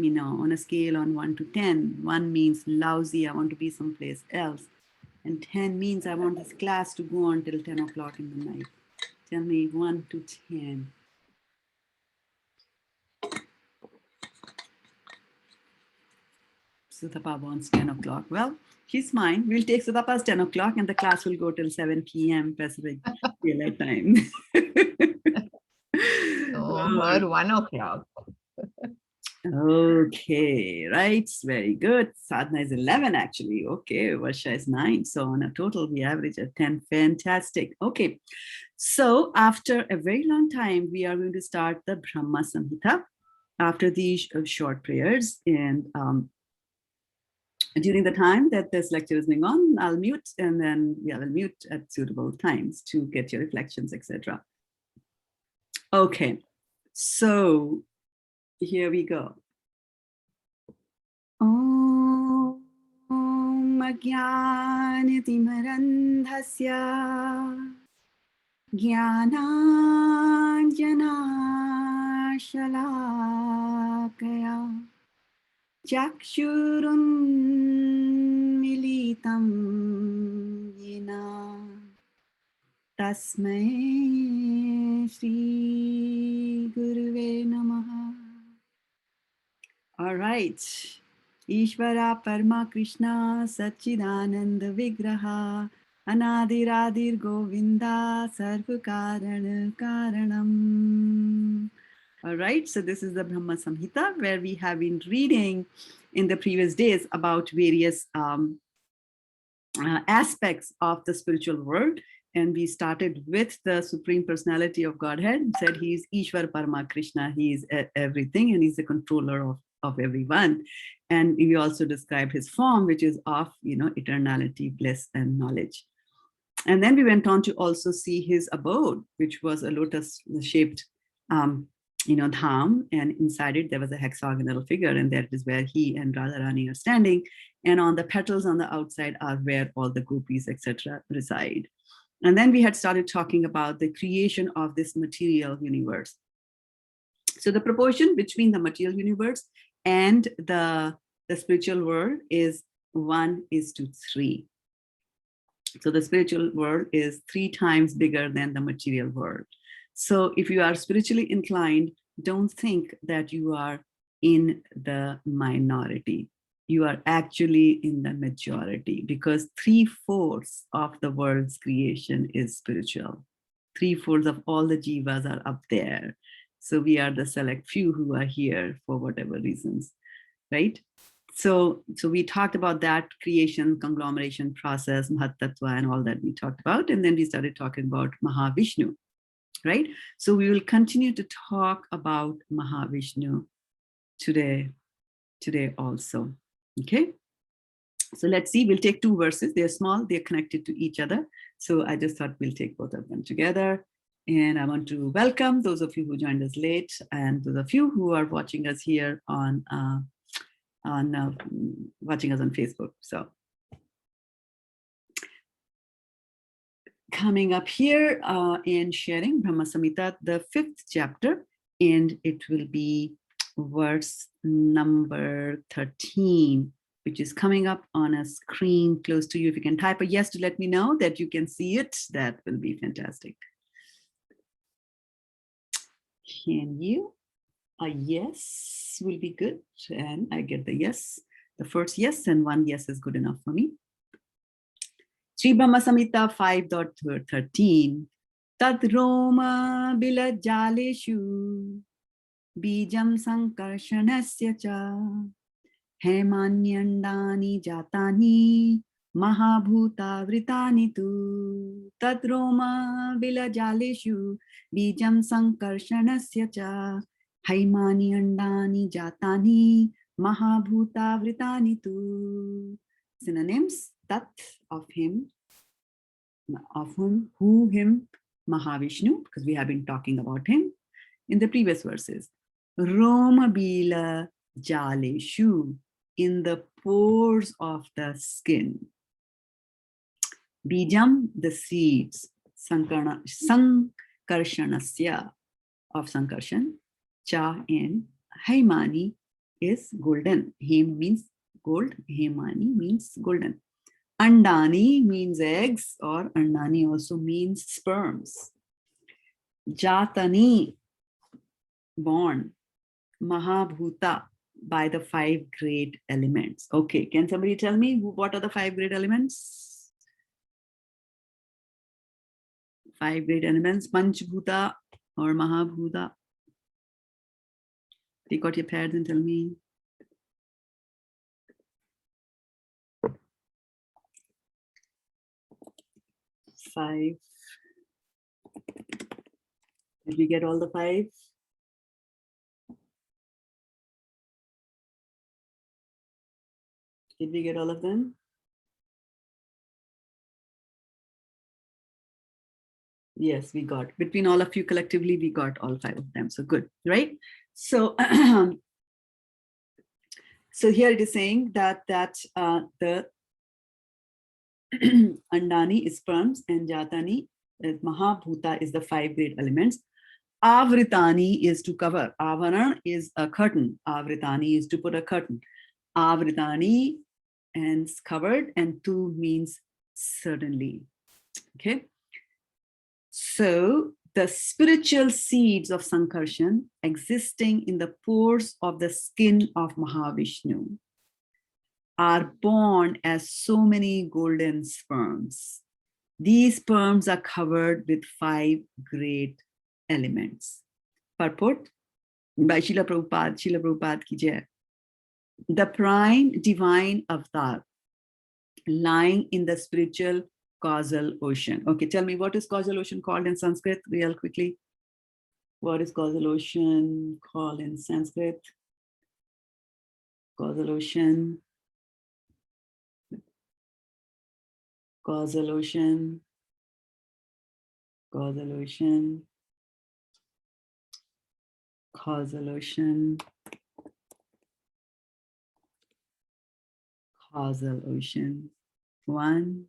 me know on a scale on 1 to 10. 1 means lousy, I want to be someplace else. And 10 means I want this class to go on till 10 o'clock in the night. Tell me 1 to 10. Sudapa wants 10 o'clock. Well, she's mine. We'll take Sudapa's 10 o'clock and the class will go till 7 p.m. Pacific Daylight Time. Her 1 o'clock. Okay, right. Very good. Sadhana is 11 actually. Okay, Varsha is 9. So on a total, we average at 10. Fantastic. Okay. So after a very long time, we are going to start the Brahma Samhita after these short prayers. And during the time that this lecture is going on, I'll mute and then we'll mute at suitable times to get your reflections, etc. Okay, so here we go. Om Ajnanatimirandhasya Jnananjanashalakaya Chakshurunmilitam yena Tasmai Shri Guruve Namaha. All right. Ishvara Parma Krishna Satchidananda Vigraha Anadiradir Govinda Sarvakarana Karanam. All right, so this is the Brahma Samhita where we have been reading in the previous days about various aspects of the spiritual world. And we started with the Supreme Personality of Godhead, said he's Ishvara Parama Krishna, he's everything and he's the controller of everyone. And we also described his form, which is of, eternality, bliss, and knowledge. And then we went on to also see his abode, which was a lotus-shaped, dham, and inside it there was a hexagonal figure, and that is where he and Radharani are standing. And on the petals on the outside are where all the gopis, etc., reside. And then we had started talking about the creation of this material universe. So the proportion between the material universe and the spiritual world is 1:3. So the spiritual world is 3 times bigger than the material world. So if you are spiritually inclined, don't think that you are in the minority. You are actually in the majority, because 3/4 of the world's creation is spiritual. 3/4 of all the jivas are up there. So we are the select few who are here for whatever reasons, right? So we talked about that creation, conglomeration process, Mahatattva, and all that we talked about. And then we started talking about Mahavishnu, right? So we will continue to talk about Mahavishnu today also. Okay, so let's see, we'll take 2 verses. They're small, they're connected to each other. So I just thought we'll take both of them together. And I want to welcome those of you who joined us late and those of you who are watching us here watching us on Facebook. So coming up here and sharing Brahma Samhita, the 5th chapter, and it will be verse number 13, which is coming up on a screen close to you. If you can type a yes to let me know that you can see it, that will be fantastic. Can you? A yes will be good. And I get the yes. The first yes, and 1 yes is good enough for me. Sri Brahma Samhita 5.13. Tad Roma Bilajaleshu Bijam Sankarshanasya cha Hemanyandani Jatani Mahabhuta Vritani tu Tad Roma Bilajaleshu Bijam Sankarshanasya cha Haimani Andani Jatani Mahabhuta Vritani tu. Synonyms: Tat, of him, of whom, who, him, Mahavishnu, because we have been talking about him in the previous verses. Roma Bila Jaleshu, in the pores of the skin. Bijam, the seeds. Sankarshanasya, of Sankarshan. Cha, and Haimani, is golden. Hem means gold. Hemani means golden. Andani means eggs, or Andani also means sperms. Jatani, born. Mahabhuta, by the 5 great elements. Okay, can somebody tell me what are the 5 great elements? 5 great elements, Panchbhuta or Mahabhuta. Take out your pads and tell me. Five. Did we get all the 5? Did we get all of them? Yes, we got. Between all of you collectively, we got all 5 of them. So good, right? So, so here it is saying that the Andani is sperms and Jatani, Mahabhuta is the 5 great elements. Avritani is to cover. Avaran is a curtain. Avritani is to put a curtain. Avritani and covered, and tu means certainly. Okay. So the spiritual seeds of Sankarshan existing in the pores of the skin of Mahavishnu are born as so many golden sperms. These sperms are covered with 5 great elements. Purport by Srila Prabhupada ki jai. The prime divine avatar lying in the spiritual causal ocean. Okay, tell me, what is causal ocean called in Sanskrit? Real quickly. What is causal ocean called in Sanskrit? Causal ocean. Causal ocean. Causal ocean. Causal ocean. Causal ocean. 1.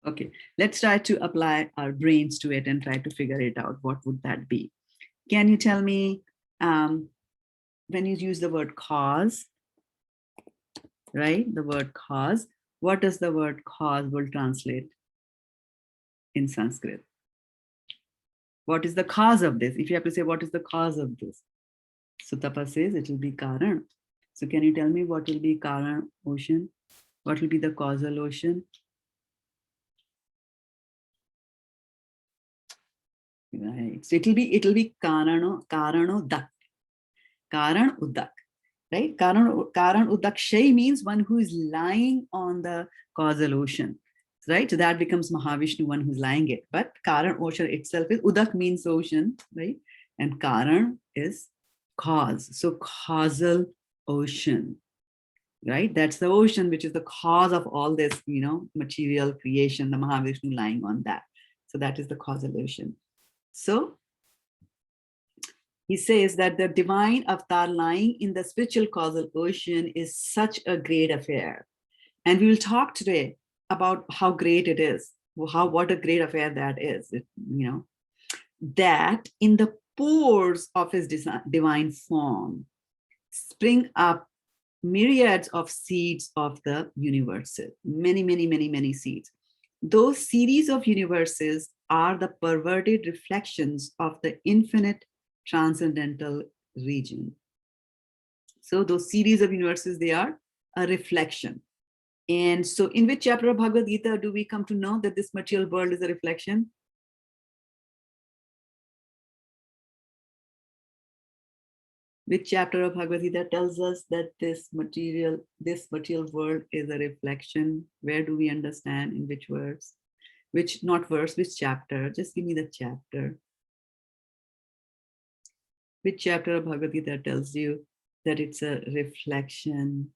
Okay, let's try to apply our brains to it and try to figure it out. What would that be? Can you tell me, when you use the word cause, right? The word cause, what does the word cause will translate in Sanskrit? What is the cause of this? If you have to say, what is the cause of this? So Tapa says it will be Karan. So can you tell me what will be Karan ocean? What will be the causal ocean? Right. So it'll be Karano Dak. Karan Udak. Right? Karan Udakshay means one who is lying on the causal ocean. Right? So that becomes Mahavishnu, one who's lying it. But Karan ocean itself is Udak means ocean, right? And Karan is cause. So causal ocean. Right? That's the ocean, which is the cause of all this, material creation, the Mahavishnu lying on that. So that is the causal ocean. So he says that the divine avatar lying in the spiritual causal ocean is such a great affair. And we will talk today about how great it is, what a great affair that is, that in the pores of his divine form spring up myriads of seeds of the universes, many seeds. Those series of universes are the perverted reflections of the infinite transcendental region. So those series of universes, they are a reflection. And so in which chapter of Bhagavad Gita do we come to know that this material world is a reflection? Which chapter of Bhagavad Gita tells us that this material world is a reflection? Where do we understand? In which verse? Which chapter? Just give me the chapter. Which chapter of Bhagavad Gita tells you that it's a reflection?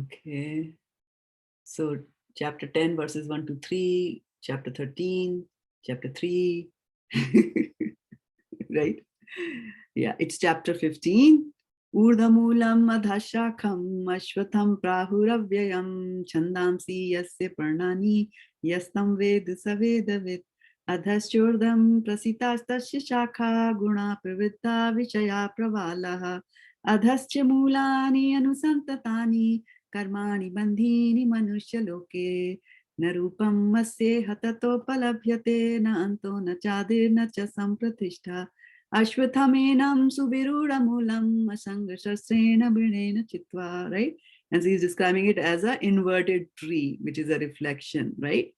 Okay. So chapter 10, verses 1 to 3, chapter 13, chapter 3, right? Yeah, it's chapter 15. Urdhamulam adhashakam ashvatham prahuravyayam chandamsi yasya parnani yastam ved savedavit Adhaschordam prasitastasya shakha guna pravritta vichaya pravalaha adhascha mulani anusantatani karmani bandhini manushya loke narupam masye hatato palabhyate na anto na chadir na cha sampratishta ashwathamenam subirura mulam asanga shasrena birena chitva, right? And so he's describing it as an inverted tree, which is a reflection, right?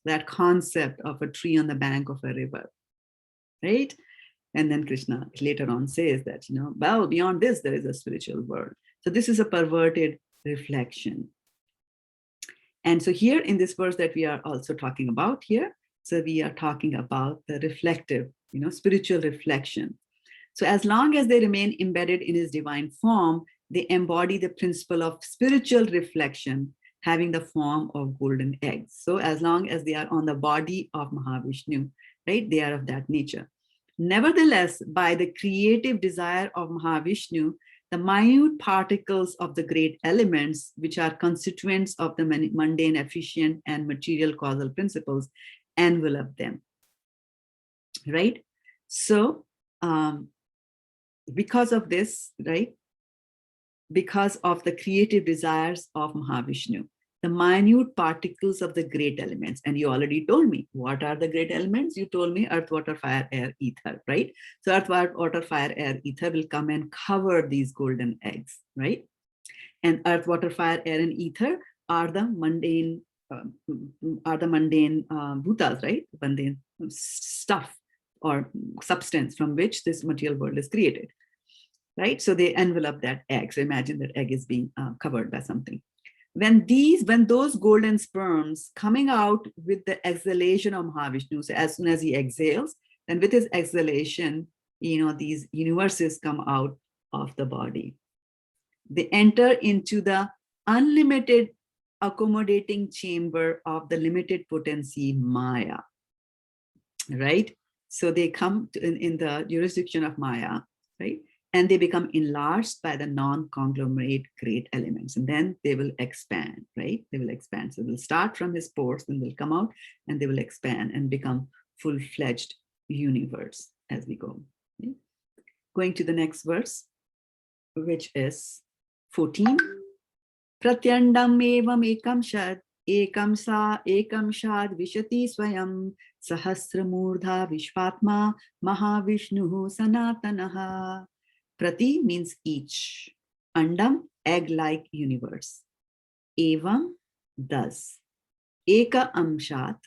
That concept of a tree on the bank of a river, right? And then Krishna later on says that, well, beyond this, there is a spiritual world. So this is a perverted reflection. And so here in this verse that we are also talking about here, so we are talking about the reflective, spiritual reflection. So as long as they remain embedded in his divine form, they embody the principle of spiritual reflection, having the form of golden eggs. So as long as they are on the body of Mahavishnu, right, they are of that nature. Nevertheless, by the creative desire of Mahavishnu, the minute particles of the great elements, which are constituents of the mundane, efficient, and material causal principles, envelop them, right? So because of this, right, because of the creative desires of Mahavishnu, the minute particles of the great elements, and you already told me, what are the great elements? You told me earth, water, fire, air, ether, right? So earth, water, fire, air, ether will come and cover these golden eggs, right? And earth, water, fire, air, and ether are the mundane bhutas, right? Mundane stuff or substance from which this material world is created, right? So they envelop that egg. So imagine that egg is being covered by something. When those golden sperms coming out with the exhalation of Mahavishnu, so as soon as he exhales, then with his exhalation, these universes come out of the body. They enter into the unlimited accommodating chamber of the limited potency Maya, right? So they come in the jurisdiction of Maya, right? And they become enlarged by the non-conglomerate great elements. And then they will expand, right? They will expand. So they'll start from his pores, then they'll come out and they will expand and become full-fledged universe as we go. Okay? Going to the next verse, which is 14. Pratyandam evam ekam shad, ekam shad vishati swayam, sahasramurdha vishvatma, mahavishnuhu sanatanaha. Prati means each. Andam, egg-like universe. Evam, thus. Eka amshat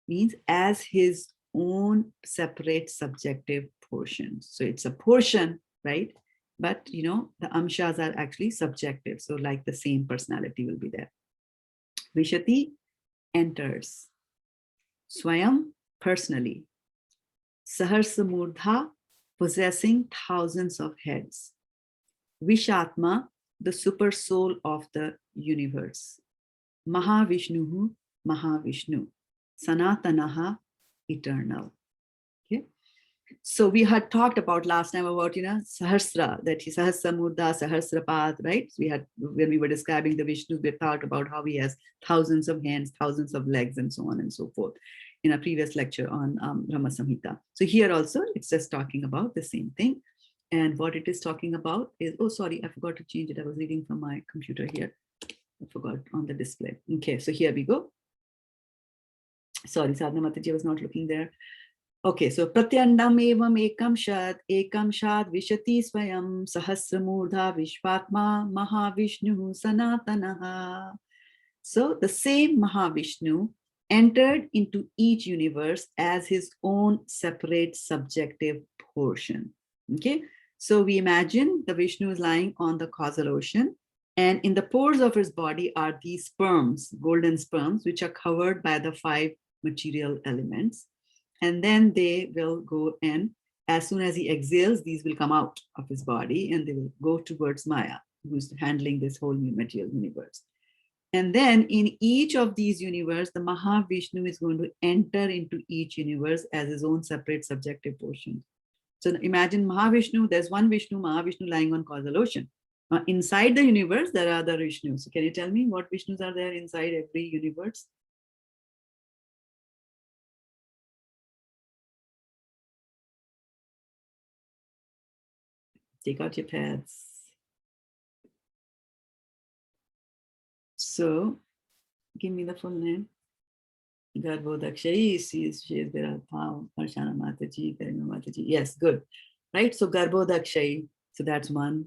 means as his own separate subjective portion. So it's a portion, right? But the amshas are actually subjective. So like the same personality will be there. Vishati, enters. Swayam, personally. Sahasramurdha, possessing thousands of heads. Vishatma, the super soul of the universe. Mahavishnuhu, Mahavishnu. Sanatanaha, eternal. Okay. So we had talked about last time about, Sahasra, that he Sahasramurdha, Sahasrapad, right? So when we were describing the Vishnu, we talked about how he has thousands of hands, thousands of legs, and so on and so forth in a previous lecture on Brahma Samhita. So here also, it's just talking about the same thing. And what it is talking about is, oh, sorry, I forgot to change it. I was reading from my computer here. I forgot on the display. Okay, so here we go. Sorry, Sadhana Mataji, I was not looking there. Okay, so Pratyandam evam ekam shad vishati swayam sahasramurdha vishvatma mahavishnu sanatanaha. So the same Mahavishnu entered into each universe as his own separate subjective portion. Okay, so we imagine the Vishnu is lying on the causal ocean, and in the pores of his body are these sperms, golden sperms, which are covered by the 5 material elements. And then they will go, and as soon as he exhales, these will come out of his body and they will go towards Maya, who's handling this whole new material universe. And then in each of these universes, the Mahavishnu is going to enter into each universe as his own separate subjective portion. So imagine Mahavishnu, there's one Vishnu, Mahavishnu lying on causal ocean. Inside the universe, there are other Vishnus. So can you tell me what Vishnus are there inside every universe? Take out your pads. So, give me the full name. Garbhodaksha. She is there. Parshana Mataji, Karima Mataji. Yes, good. Right? So, Garbhodaksha. So, that's one.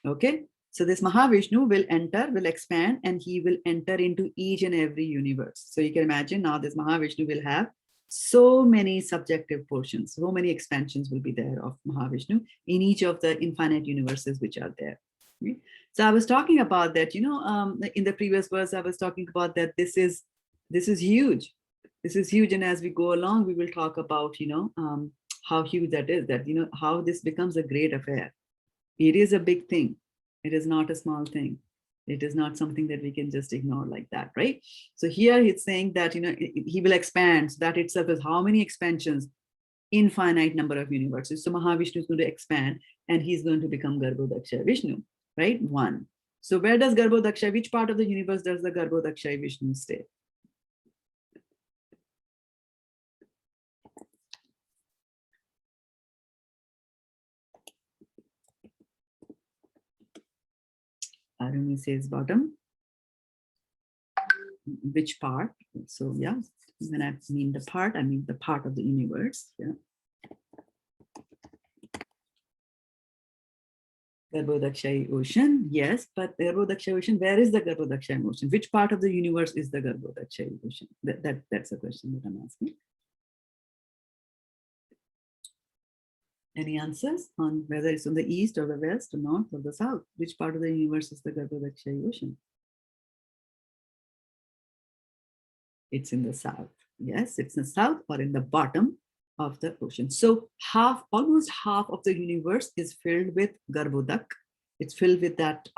Okay. So, this Mahavishnu will enter, will expand, and he will enter into each and every universe. So, you can imagine now this Mahavishnu will have so many subjective portions, so many expansions will be there of Mahavishnu in each of the infinite universes which are there. Okay? So I was talking about that, in the previous verse, I was talking about that this is huge. This is huge. And as we go along, we will talk about, how huge that is, that, how this becomes a great affair. It is a big thing. It is not a small thing. It is not something that we can just ignore like that, right? So here it's saying that, he will expand. So that itself is how many expansions? Infinite number of universes. So Mahavishnu is going to expand and he's going to become Garbhodaksha Vishnu, right? One. So where does Garbhodaksha, which part of the universe does the Garbhodaksha Vishnu stay? Aruni says bottom. Which part? So yeah, when I mean the part, I mean the part of the universe. Yeah. Garbhodaksha ocean, yes, but Garbhodaksha ocean, where is the Garbhodaksha ocean? Which part of the universe is the Garbhodaksha ocean? That's a question that I'm asking. Any answers on whether it's on the east or the west or north or the south? Which part of the universe is the Garbhodaksha ocean? It's in the south. Yes, it's in the south or in the bottom of the ocean. So almost half of the universe is filled with Garbhodak. It's filled with that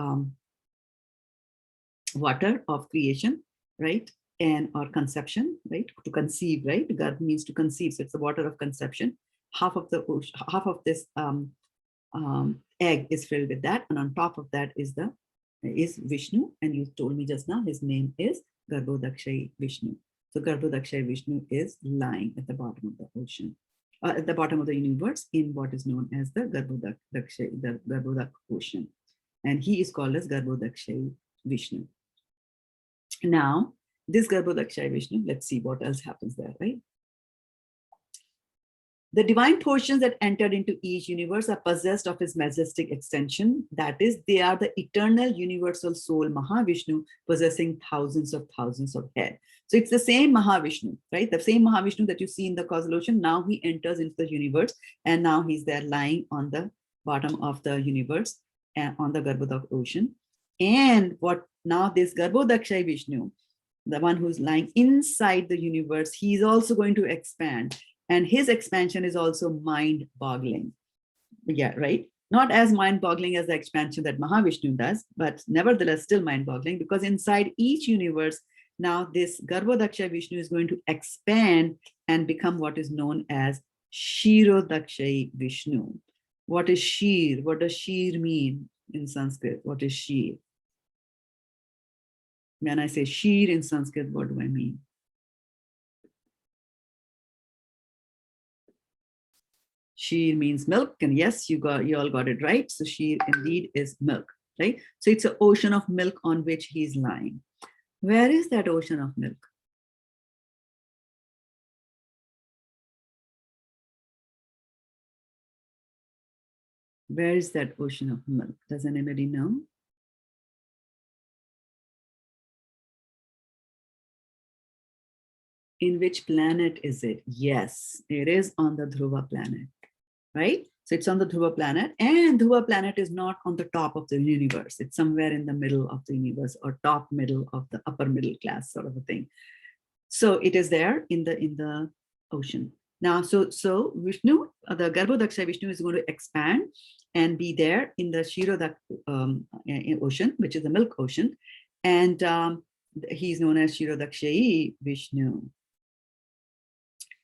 water of creation, right? And or conception, right? To conceive, right? Garb means to conceive. So it's the water of conception. Half of the ocean, half of this egg is filled with that, and on top of that is Vishnu. And you told me just now his name is Garbhodaksha Vishnu. So Garbhodaksha Vishnu is lying at the bottom of the ocean, at the bottom of the universe, in what is known as the Garbhodak ocean, and he is called as Garbhodaksha Vishnu. Now, this Garbhodaksha Vishnu, let's see what else happens there, right? The divine portions that entered into each universe are possessed of his majestic extension. That is, they are the eternal universal soul Mahavishnu, possessing thousands of heads. So it's the same Mahavishnu, right? The same Mahavishnu that you see in the causal ocean. Now he enters into the universe, and now he's there lying on the bottom of the universe and on the Garbhodak ocean. And what now this Garbhodaksha Vishnu, the one who's lying inside the universe, he's also going to expand. And his expansion is also mind-boggling. Yeah, right? Not as mind-boggling as the expansion that Mahavishnu does, but nevertheless still mind-boggling, because inside each universe, now this Garbhodaksha Vishnu is going to expand and become what is known as Hirodaksha Vishnu. What is Shir? What does Shir mean in Sanskrit? What is Shir? When I say Shir in Sanskrit, what do I mean? Sheer means milk, and yes, you all got it right. So sheer indeed is milk, right? So it's an ocean of milk on which he's lying. Where is that ocean of milk? Where is that ocean of milk? Does anybody know? In which planet is it? Yes, it is on the Dhruva planet, right? So it's on the Dhruva planet, and Dhruva planet is not on the top of the universe. It's somewhere in the middle of the universe, or top middle of the upper middle class sort of a thing. So it is there in the ocean. Now, so Vishnu, the Garbhodaksha Vishnu is going to expand and be there in the Hirodak ocean, which is the milk ocean. And he's known as Hirodaksha Vishnu.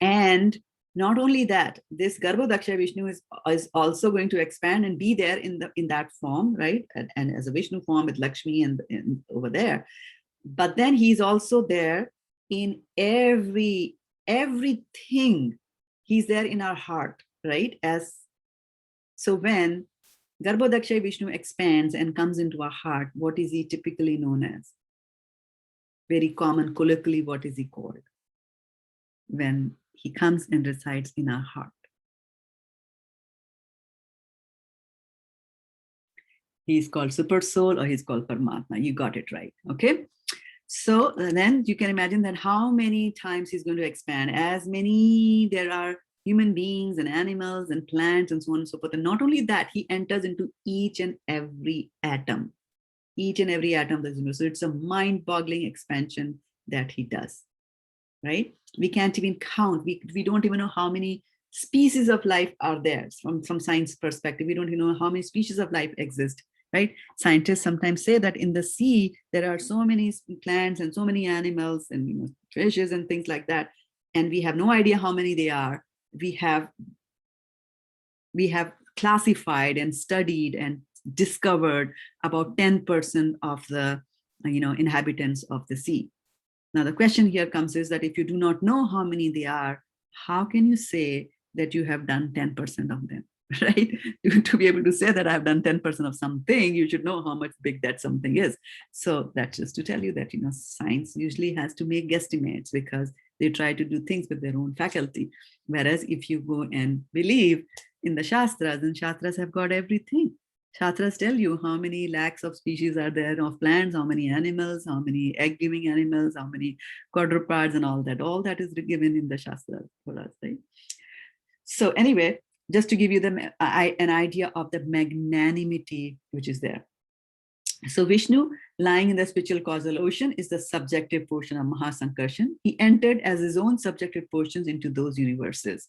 And not only that, this Garbhodaksha Vishnu is also going to expand and be there in that form, right? And as a Vishnu form with Lakshmi and over there. But then he's also there in everything. He's there in our heart, right? So when Garbhodaksha Vishnu expands and comes into our heart, what is he typically known as? Very common, colloquially, what is he called? When he comes and resides in our heart. He's called Super Soul or he's called Paramatma. You got it right, okay? So then you can imagine that how many times he's going to expand, as many there are human beings and animals and plants and so on and so forth. And not only that, he enters into each and every atom of the universe. So it's a mind-boggling expansion that he does, right? We can't even count. We don't even know how many species of life are there from science perspective. We don't even know how many species of life exist, right? Scientists sometimes say that in the sea, there are so many plants and so many animals and fishes and things like that. And we have no idea how many they are. We have classified and studied and discovered about 10% of the inhabitants of the sea. Now the question here comes is that if you do not know how many they are, how can you say that you have done 10% of them, right? To be able to say that I've done 10% of something, you should know how much big that something is. So that's just to tell you that science usually has to make guesstimates because they try to do things with their own faculty. Whereas if you go and believe in the Shastras, and Shastras have got everything. Shastras tell you how many lakhs of species are there of plants, how many animals, how many egg-giving animals, how many quadrupeds and all that. All that is given in the Shastras for us, right? So anyway, just to give you an idea of the magnanimity which is there. So Vishnu, lying in the spiritual causal ocean, is the subjective portion of Mahasankarshan. He entered as his own subjective portions into those universes.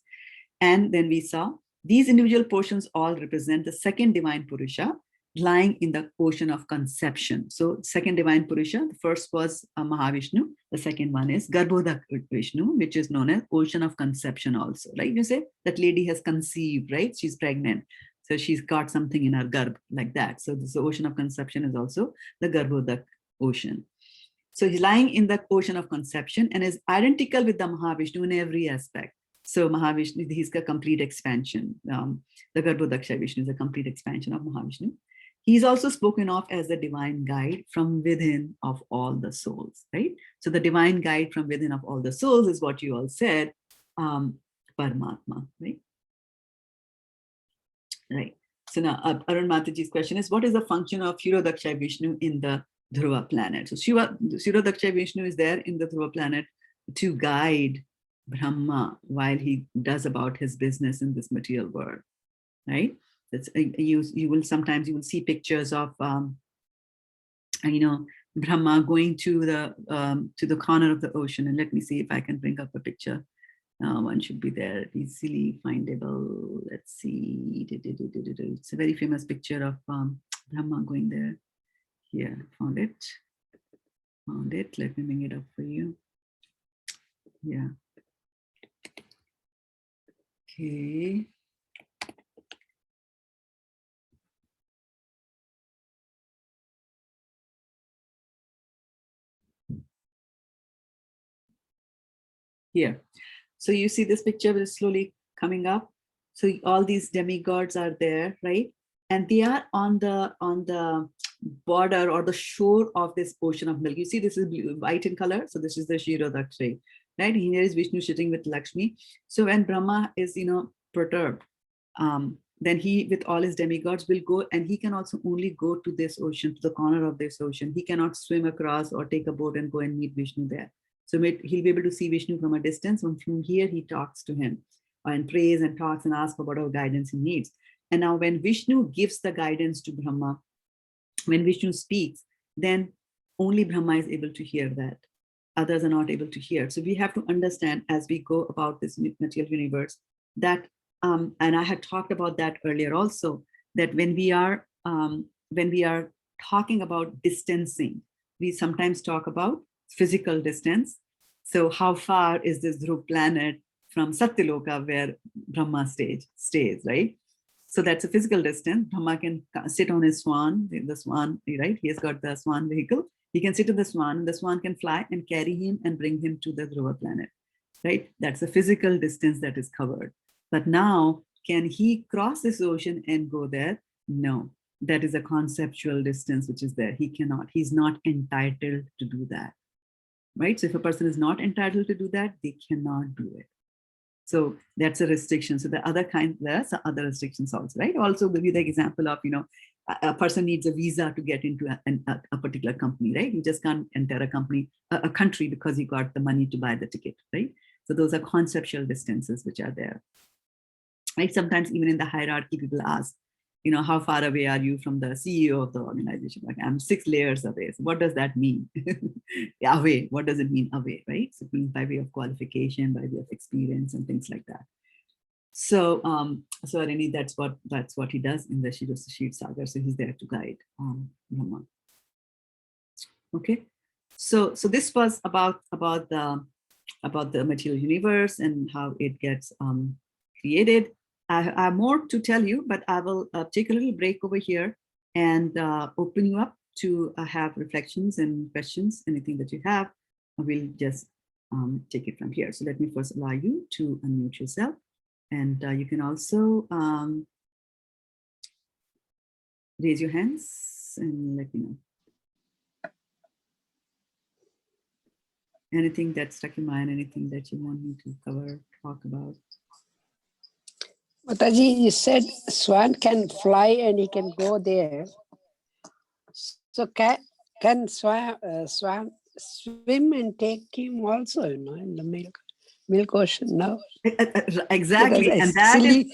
And then we saw these individual portions all represent the second divine Purusha lying in the ocean of conception. So second divine Purusha, the first was Mahavishnu. The second one is Garbhodak Vishnu, which is known as ocean of conception also. Like you say, that lady has conceived, right? She's pregnant. So she's got something in her garb like that. So this ocean of conception is also the Garbhodak ocean. So he's lying in the ocean of conception and is identical with the Mahavishnu in every aspect. So Mahavishnu, he's a complete expansion. The Garbhodaksha Vishnu is a complete expansion of Mahavishnu. He's also spoken of as the divine guide from within of all the souls, right? So the divine guide from within of all the souls is what you all said, Paramatma, right? Right. So now Arun Mataji's question is, what is the function of Hirodaksha Vishnu in the Dhruva planet? So Hirodaksha Vishnu is there in the Dhruva planet to guide Brahma while he does about his business in this material world, right? That's you will see pictures of Brahma going to the corner of the ocean. And let me see if I can bring up a picture. One should be there, easily findable. Let's see. It's a very famous picture of Brahma going there. Here, found it. Let me bring it up for you. Yeah. Okay. Here. So you see this picture is slowly coming up. So all these demigods are there, right? And they are on the border or the shore of this ocean of milk. You see, this is blue, white in color. So this is the Hirodaksha, right? Here is Vishnu sitting with Lakshmi. So when Brahma is, perturbed, then he, with all his demigods, will go, and he can also only go to this ocean, to the corner of this ocean. He cannot swim across or take a boat and go and meet Vishnu there. So he'll be able to see Vishnu from a distance. From here, he talks to him and prays and talks and asks for whatever guidance he needs. And now when Vishnu gives the guidance to Brahma, when Vishnu speaks, then only Brahma is able to hear that. Others are not able to hear. So we have to understand as we go about this material universe that, and I had talked about that earlier also, that when we are talking about distancing, we sometimes talk about physical distance. So how far is this Dhruva planet from Satyaloka where Brahma stays, right? So that's a physical distance. Brahma can sit on his swan, the swan, right? He has got the swan vehicle. He can sit on the swan can fly and carry him and bring him to the Dhruva planet, right? That's a physical distance that is covered. But now, can he cross this ocean and go there? No, that is a conceptual distance which is there. He cannot, he's not entitled to do that, right? So if a person is not entitled to do that, they cannot do it. So that's a restriction. So the other kind, there's other restrictions also, right? Also give you the example of, a person needs a visa to get into a particular company, right? You just can't enter a country because you got the money to buy the ticket, right? So those are conceptual distances which are there. Right? Sometimes even in the hierarchy, people ask, how far away are you from the CEO of the organization? Like, I'm 6 layers away. So what does that mean? Away, what does it mean away, right? So it means by way of qualification, by way of experience and things like that. So, so Arini, that's what he does in the Shiv Sagar. So he's there to guide Brahma. Okay, so this was about the material universe and how it gets created. I have more to tell you, but I will take a little break over here and open you up to have reflections and questions, anything that you have. We'll just take it from here. So let me first allow you to unmute yourself. And you can also raise your hands and let me know. Anything that stuck in mind, anything that you want me to cover, talk about? Mataji, you said swan can fly and he can go there. So can swan swim and take him also, in the milk ocean? No. Exactly, Because and that silly.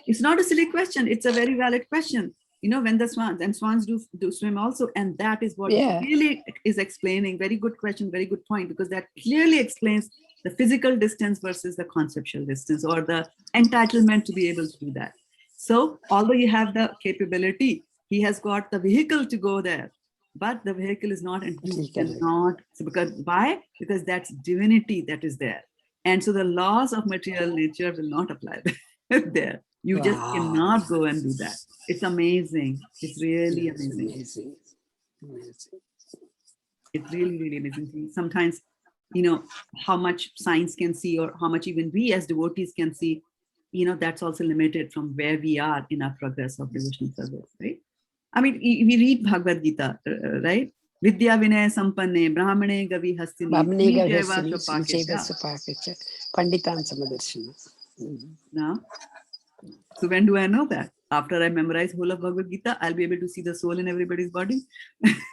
It's not a silly question. It's a very valid question. When the swans do swim also, and that is what really is explaining. Very good question, very good point, because that clearly explains the physical distance versus the conceptual distance, or the entitlement to be able to do that. So although you have the capability, he has got the vehicle to go there, but the vehicle is not, and he cannot. So because why? Because that's divinity that is there, and so the laws of material nature will not apply there. You just cannot go and do that. It's amazing. It's really amazing. It's really, really amazing. Sometimes, how much science can see, or how much even we as devotees can see, that's also limited from where we are in our progress of devotional service, right? I mean, we read Bhagavad Gita, right? Vidya Vinaya Sampanne, Brahmane Gavi Hastini, Panditan Samadarshana. Now, so when do I know that? After I memorize whole of Bhagavad Gita, I'll be able to see the soul in everybody's body.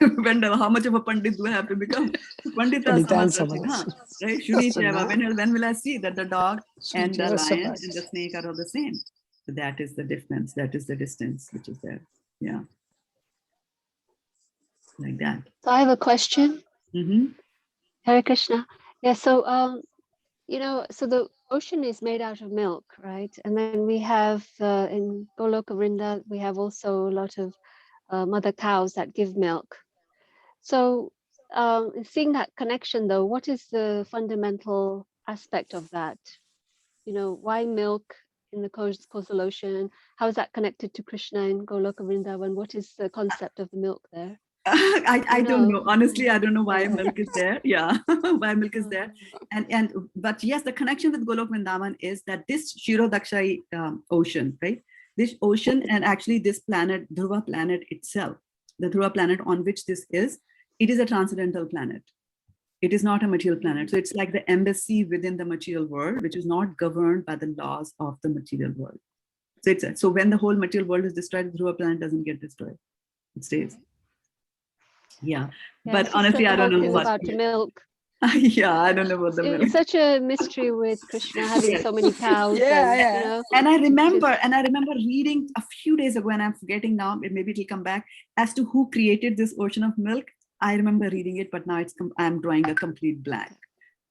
How much of a Pandit do I have to become? Pandita Samadarshana, right? Shuni, when will I see that the dog and the lion and the snake are all the same? So that is the difference. That is the distance which is there. Yeah. Like that. So I have a question. Hare Krishna. Yeah, so so the ocean is made out of milk, right? And then we have in Goloka Vrinda, we have also a lot of mother cows that give milk. So seeing that connection though, what is the fundamental aspect of that? Why milk in the Causal ocean? How is that connected to Krishna in Goloka Vrindavan? What is the concept of the milk there? I don't know. Honestly, I don't know why milk is there. Yeah, why milk is there. But yes, the connection with Golok Vrindavan is that this Hirodaksha ocean, right? This ocean, and actually this planet, Dhruva planet itself, the Dhruva planet on which this is, it is a transcendental planet. It is not a material planet. So it's like the embassy within the material world, which is not governed by the laws of the material world. So when the whole material world is destroyed, the Dhruva planet doesn't get destroyed. It stays. Yeah, but honestly, I don't know what about the milk. Yeah, I don't know what the milk. It's such a mystery with Krishna having so many cows. And I remember reading a few days ago, and I'm forgetting now, maybe it'll come back, as to who created this ocean of milk. I remember reading it, but now I'm drawing a complete blank.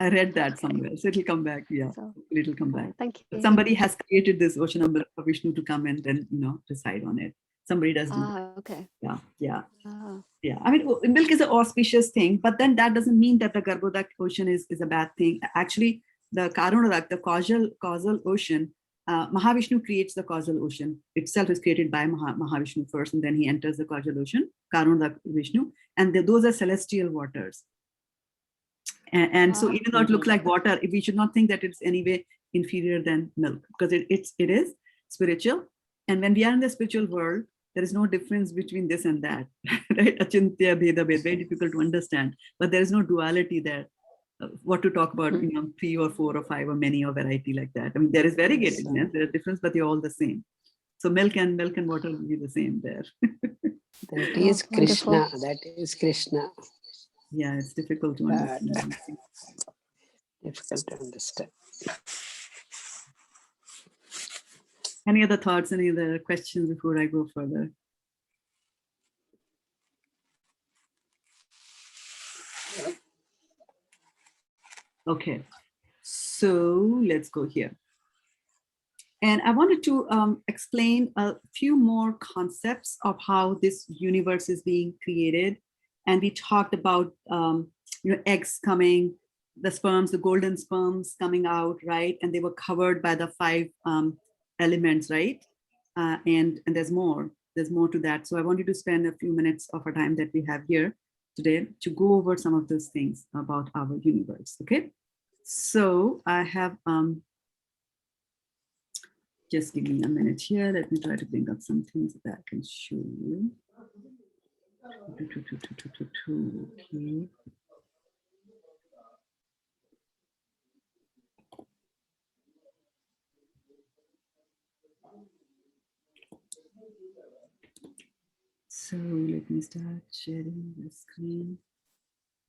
I read that somewhere, so it'll come back. Yeah, it'll come back. Thank you. But somebody has created this ocean of milk for Vishnu to come and then decide on it. Somebody does do that. Okay. Yeah. I mean, milk is an auspicious thing, but then that doesn't mean that the Garbhodak ocean is a bad thing. Actually, the Karunadak, the causal ocean, Mahavishnu creates the causal ocean. Itself is created by Mahavishnu first, and then he enters the causal ocean, Karunadak Vishnu, and those are celestial waters. And so even though it looks like water, we should not think that it's anyway inferior than milk, because it is spiritual. And when we are in the spiritual world, there is no difference between this and that, right? Achintya bheda bhed, very difficult to understand, but there is no duality there. What to talk about, 3 or 4 or 5 or many or variety like that. I mean, there is variegatedness, there is difference, but they're all the same. So milk and water will be the same there. That is Krishna. That is Krishna. Yeah, it's difficult to understand. Difficult to understand. Any other thoughts, any other questions before I go further? Okay, so let's go here. And I wanted to explain a few more concepts of how this universe is being created. And we talked about eggs coming, the sperms, the golden sperms coming out, right? And they were covered by the 5 elements, right? And there's more to that. So I wanted to spend a few minutes of our time that we have here today to go over some of those things about our universe, okay? So I have, just give me a minute here. Let me try to bring up some things that I can show you. Okay. So let me start sharing the screen.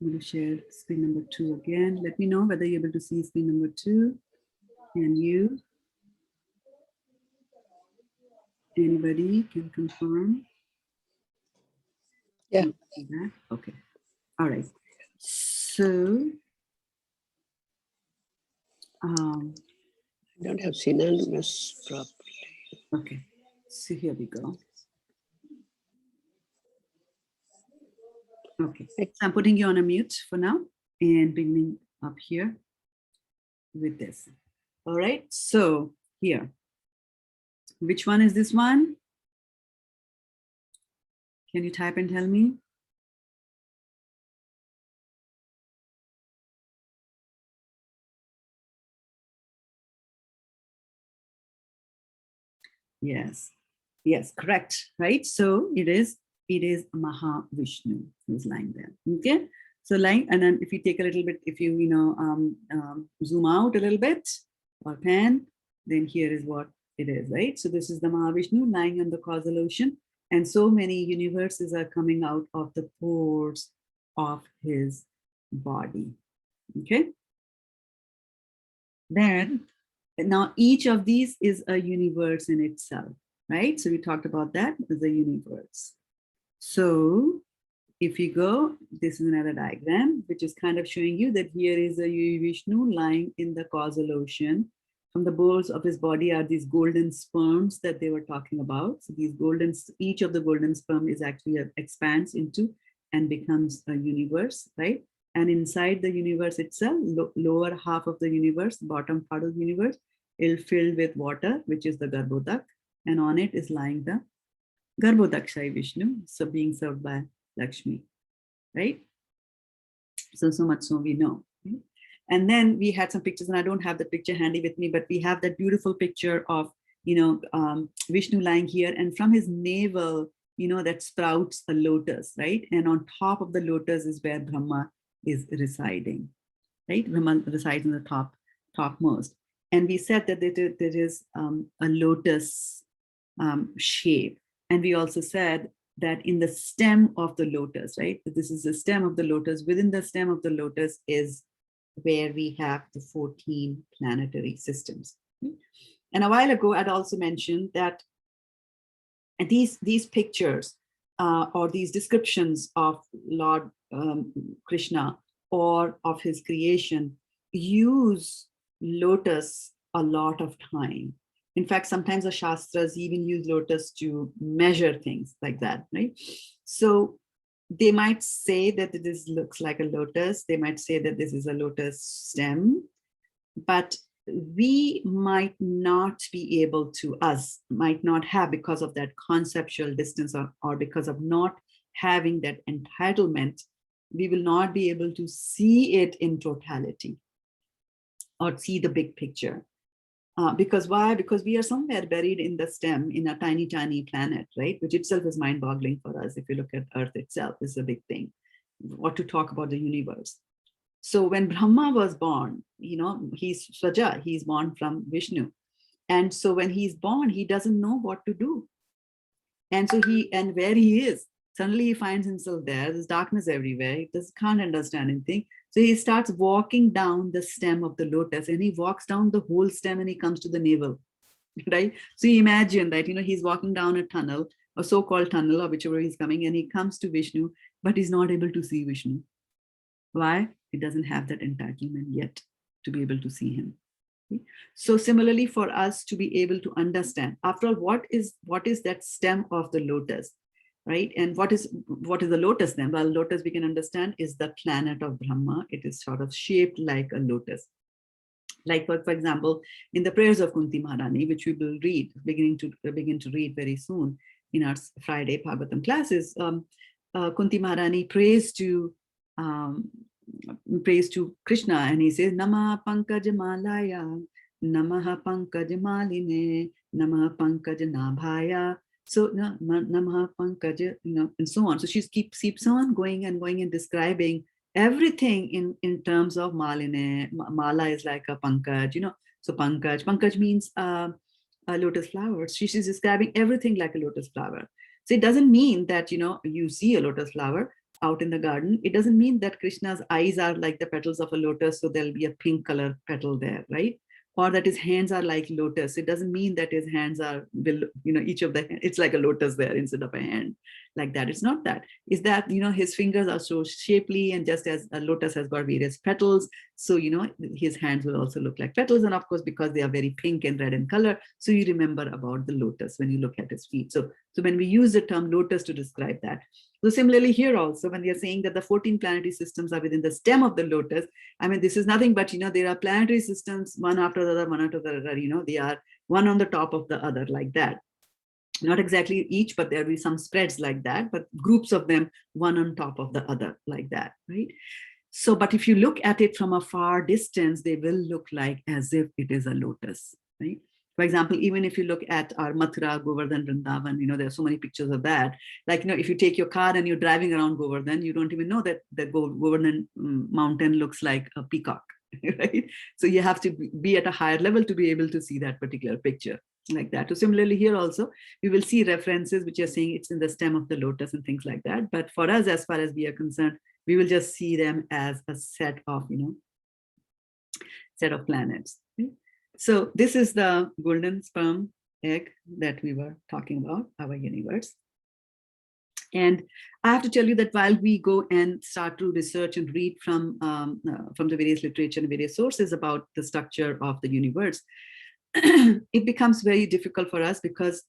I'm going to share screen number 2 again. Let me know whether you're able to see screen number 2. And you? Anybody can confirm? Yeah. Okay. All right. So I don't have synonymous properly. Okay. So here we go. Okay, so I'm putting you on a mute for now and bringing up here with this. All right, so here, which one is this one? Can you type and tell me? Yes, yes, correct, right? So it is Mahavishnu who's lying there, okay? So lying, and then if you take a little bit, if you, zoom out a little bit or pan, then here is what it is, right? So this is the Mahavishnu lying on the causal ocean, and so many universes are coming out of the pores of his body, okay? Then, now each of these is a universe in itself, right? So we talked about that as a universe. So if you go, this is another diagram, which is kind of showing you that here is a Vishnu lying in the causal ocean. From the bowls of his body are these golden sperms that they were talking about. So these golden, each of the golden sperm is actually expands into and becomes a universe, right? And inside the universe itself, lower half of the universe, bottom part of the universe, is filled with water, which is the Garbhodak, and on it is lying the Garbhodakshai Vishnu, so being served by Lakshmi, right? So much so we know. Right? And then we had some pictures, and I don't have the picture handy with me, but we have that beautiful picture of, Vishnu lying here, and from his navel, that sprouts a lotus, right? And on top of the lotus is where Brahma is residing, right? Brahma resides in the topmost. And we said that there is a lotus shape. And we also said that in the stem of the lotus, right? This is the stem of the lotus. Within the stem of the lotus is where we have the 14 planetary systems. And a while ago, I'd also mentioned that these pictures or these descriptions of Lord Krishna or of his creation use lotus a lot of time. In fact, sometimes the Shastras even use lotus to measure things like that, right? So they might say that this looks like a lotus. They might say that this is a lotus stem, but we might not be able to, us might not have, because of that conceptual distance or because of not having that entitlement, we will not be able to see it in totality or see the big picture. Because why? Because we are somewhere buried in the stem in a tiny, tiny planet, right? Which itself is mind-boggling for us. If you look at Earth itself, is a big thing. What to talk about the universe. So when Brahma was born, he's Swaja, he's born from Vishnu. And so when he's born, he doesn't know what to do. And so where he is, suddenly he finds himself there. There's darkness everywhere. He can't understand anything. So he starts walking down the stem of the lotus, and he walks down the whole stem and he comes to the navel, right? So you imagine that, he's walking down a tunnel, a so-called tunnel, or whichever he's coming, and he comes to Vishnu, but he's not able to see Vishnu. Why? He doesn't have that entitlement yet to be able to see him. So similarly, for us to be able to understand, after all, what is that stem of the lotus, right? And what is the lotus then? Well, lotus, we can understand, is the planet of Brahma. It is sort of shaped like a lotus. Like, for example, in the prayers of Kunti Maharani, which we will read, begin to read very soon in our Friday Bhagavatam classes, Kunti Maharani prays to Krishna, and he says, Namaha Pankaj Malaya, Namaha Pankaj Maline, Namaha Pankaj Nabhaya. So Namaha Pankaj, and so on. So she keeps on going and describing everything in terms of Maline. Mala is like a Pankaj, So Pankaj means a lotus flower. She's describing everything like a lotus flower. So it doesn't mean that, you see a lotus flower out in the garden. It doesn't mean that Krishna's eyes are like the petals of a lotus, so there'll be a pink color petal there, right? Or that his hands are like lotus. It doesn't mean that his hands are, each of the, it's like a lotus there instead of a hand like that. It's not that. It's that, his fingers are so shapely, and just as a lotus has got various petals, so, his hands will also look like petals. And of course, because they are very pink and red in color, so you remember about the lotus when you look at his feet. So when we use the term lotus to describe that. So similarly here also, when we are saying that the 14 planetary systems are within the stem of the lotus, I mean, this is nothing but, there are planetary systems, one after the other, one after the other, they are one on the top of the other like that. Not exactly each, but there'll be some spreads like that, but groups of them, one on top of the other like that, right? So, but if you look at it from a far distance, they will look like as if it is a lotus, right? For example, even if you look at our Mathura, Govardhan, Vrindavan, there are so many pictures of that. Like, if you take your car and you're driving around Govardhan, you don't even know that the Govardhan mountain looks like a peacock, right? So you have to be at a higher level to be able to see that particular picture like that. So similarly here also, we will see references which are saying it's in the stem of the lotus and things like that. But for us, as far as we are concerned, we will just see them as a set of, set of planets. Okay? So this is the golden sperm egg that we were talking about, our universe. And I have to tell you that while we go and start to research and read from the various literature and various sources about the structure of the universe, it becomes very difficult for us because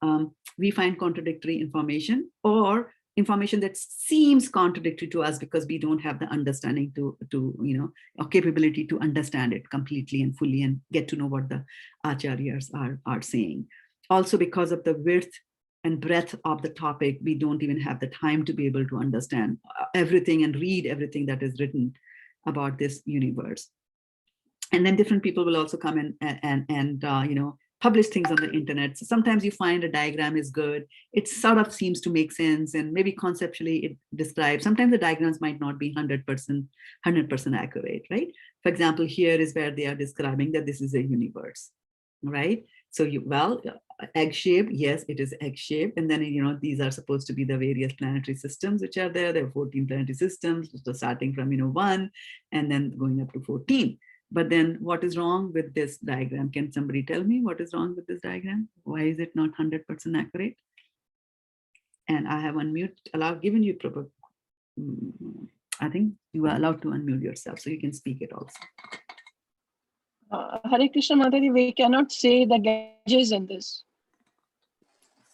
we find contradictory information, or information that seems contradictory to us because we don't have the understanding or capability to understand it completely and fully and get to know what the acharyas are saying. Also, because of the width and breadth of the topic, we don't even have the time to be able to understand everything and read everything that is written about this universe. And then different people will also come in and publish things on the internet. So sometimes you find a diagram is good. It sort of seems to make sense, and maybe conceptually it describes. Sometimes the diagrams might not be 100% accurate, right? For example, here is where they are describing that this is a universe, right? So egg shape, yes, it is egg shape. And then, these are supposed to be the various planetary systems which are there. There are 14 planetary systems, so starting from, 1 and then going up to 14. But then what is wrong with this diagram? Can somebody tell me what is wrong with this diagram? Why is it not 100% accurate? And I have given you proper, I think you are allowed to unmute yourself, so you can speak it also. Hare Krishna Mataji, we cannot say the gauges in this.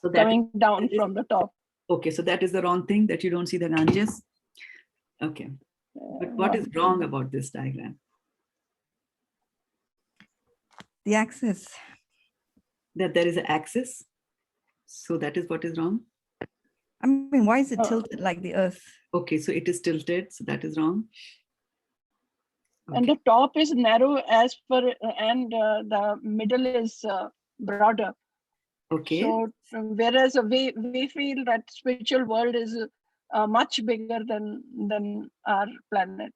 So coming down from the top. Okay, so that is the wrong thing, that you don't see the Ganges. Okay, but what is wrong about this diagram? The axis. That there is an axis. So that is what is wrong. I mean, why is it tilted like the Earth? Okay, so it is tilted, so that is wrong. And the top is narrow as per, and the middle is broader. Okay. So whereas we feel that spiritual world is much bigger than our planet.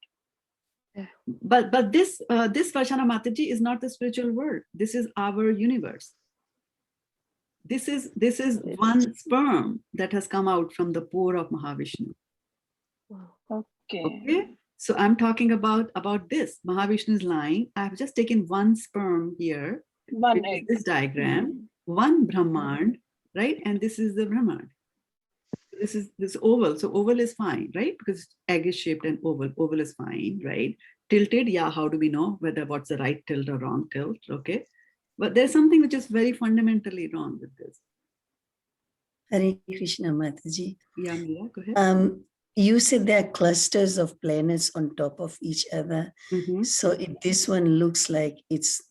But this Varshana Mataji is not the spiritual world. This is our universe. This is one sperm that has come out from the pore of Mahavishnu. Okay. So I'm talking about this. Mahavishnu is lying. I've just taken one sperm here. One egg. This diagram, one Brahmand, right? And this is the Brahmand. This is this oval. So oval is fine, right? Because egg is shaped and oval. Oval is fine, right? Tilted, yeah, how do we know whether what's the right tilt or wrong tilt? Okay. But there's something which is very fundamentally wrong with this. Hare Krishna, Mataji. Yeah, Mira, go ahead. You said there are clusters of planets on top of each other. So if this one looks like it's,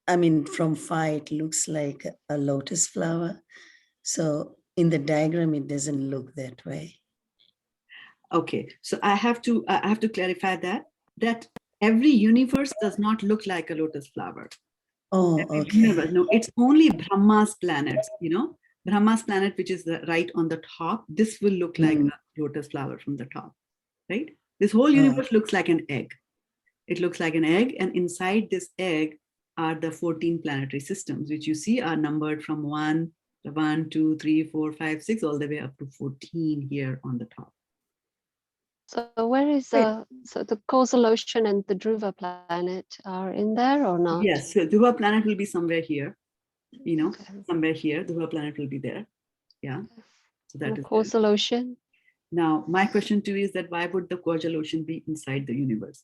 I mean, from far, it looks like a lotus flower. So in the diagram, it doesn't look that way. Okay, so I have to clarify that every universe does not look like a lotus flower. Oh, okay. Universe, no, it's only Brahma's planets, Brahma's planet, which is right on the top. This will look like a lotus flower from the top, right? This whole universe looks like an egg. It looks like an egg, and inside this egg are the 14 planetary systems, which you see are numbered from 1, 2, 3, 4, 5, 6, all the way up to 14 here on the top. So where is so the Causal ocean and the Dhruva planet are in there or not? Yes, so Dhruva planet will be somewhere here, Okay. somewhere here. Dhruva planet will be there. Yeah. So that The is Causal ocean. Now, my question to you is that why would the Causal ocean be inside the universe?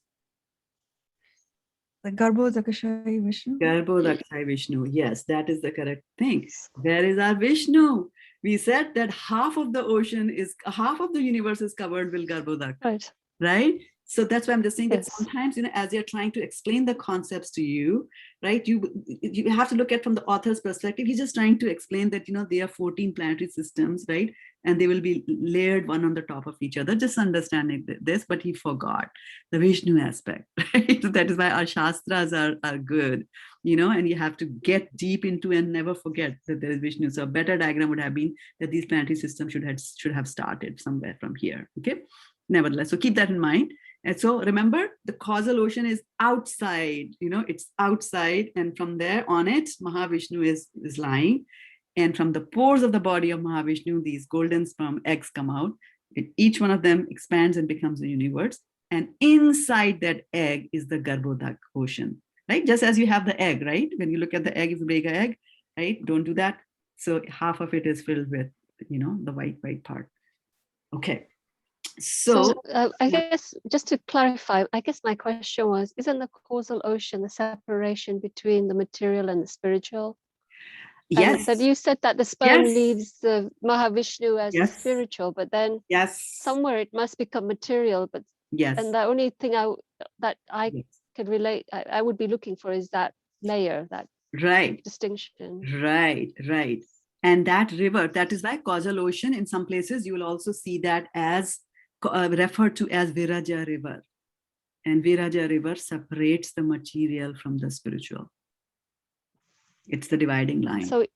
The Garbhodakashayi Vishnu. Garbhodakashayi Vishnu. Yes, that is the correct thing. Where is our Vishnu? We said that half of the universe is covered with Garbhodak. Right? So that's why I'm just saying that sometimes, as you're trying to explain the concepts to you, right, you have to look at from the author's perspective. He's just trying to explain that, there are 14 planetary systems, right? And they will be layered one on the top of each other, just understanding this, but he forgot the Vishnu aspect, right? So that is why our Shastras are good, and you have to get deep into and never forget that there is Vishnu. So a better diagram would have been that these planetary systems should have started somewhere from here, okay? Nevertheless, so keep that in mind. And so remember, the causal ocean is outside, it's outside, and from there on it, Mahavishnu is lying. And from the pores of the body of Mahavishnu, these golden sperm eggs come out. Each one of them expands and becomes a universe. And inside that egg is the Garbhodak ocean, right? Just as you have the egg, right? When you look at the egg, if you break an egg, right? Don't do that. So half of it is filled with, the white part. Okay. So I guess just to clarify, I guess my question was, isn't the causal ocean the separation between the material and the spiritual? Yes. But you said that the sperm leaves the Mahavishnu as spiritual, but then somewhere it must become material. But and the only thing that I could relate, I would be looking for is that layer, that distinction. Right. And that river, that is like causal ocean. In some places, you will also see that as referred to as Viraja river. And Viraja river separates the material from the spiritual. It's the dividing line. So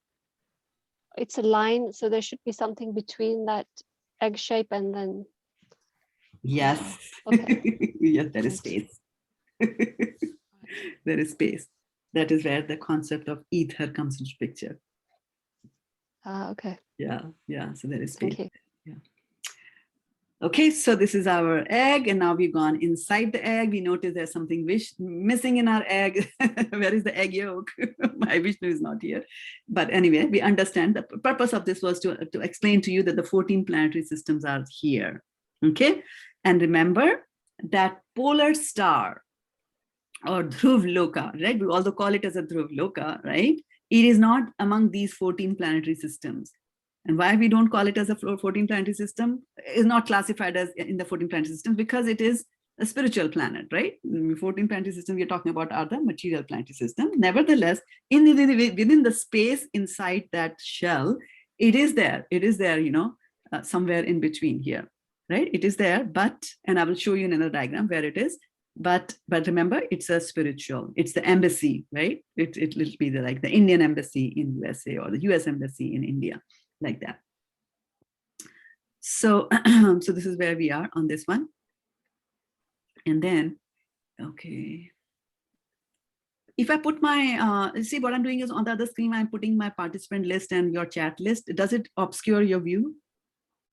it's a line, so there should be something between that egg shape and then. Yes. Okay. Yes, there is space. There is space. That is where the concept of ether comes into picture. Okay. Yeah. So there is space. Thank you. Yeah. Okay, so this is our egg, and now we've gone inside the egg. We notice there's something missing in our egg. Where is the egg yolk? My Vishnu is not here. But anyway, we understand the purpose of this was to explain to you that the 14 planetary systems are here. Okay, and remember that polar star or Dhruv Loka, right? We also call it as a Dhruv Loka, right? It is not among these 14 planetary systems. And why we don't call it as a 14 planetary system is not classified as in the 14 planetary systems, because it is a spiritual planet, right? 14 planetary systems we are talking about are the material planetary system. Nevertheless, within the space inside that shell, it is there, somewhere in between here, right? It is there, but, and I will show you in another diagram where it is, But remember, it's a spiritual, it's the embassy, right? It'll be like the Indian embassy in USA or the US embassy in India, like that. So, so this is where we are on this one. And then, okay. If I put my, see what I'm doing is on the other screen, I'm putting my participant list and your chat list. Does it obscure your view?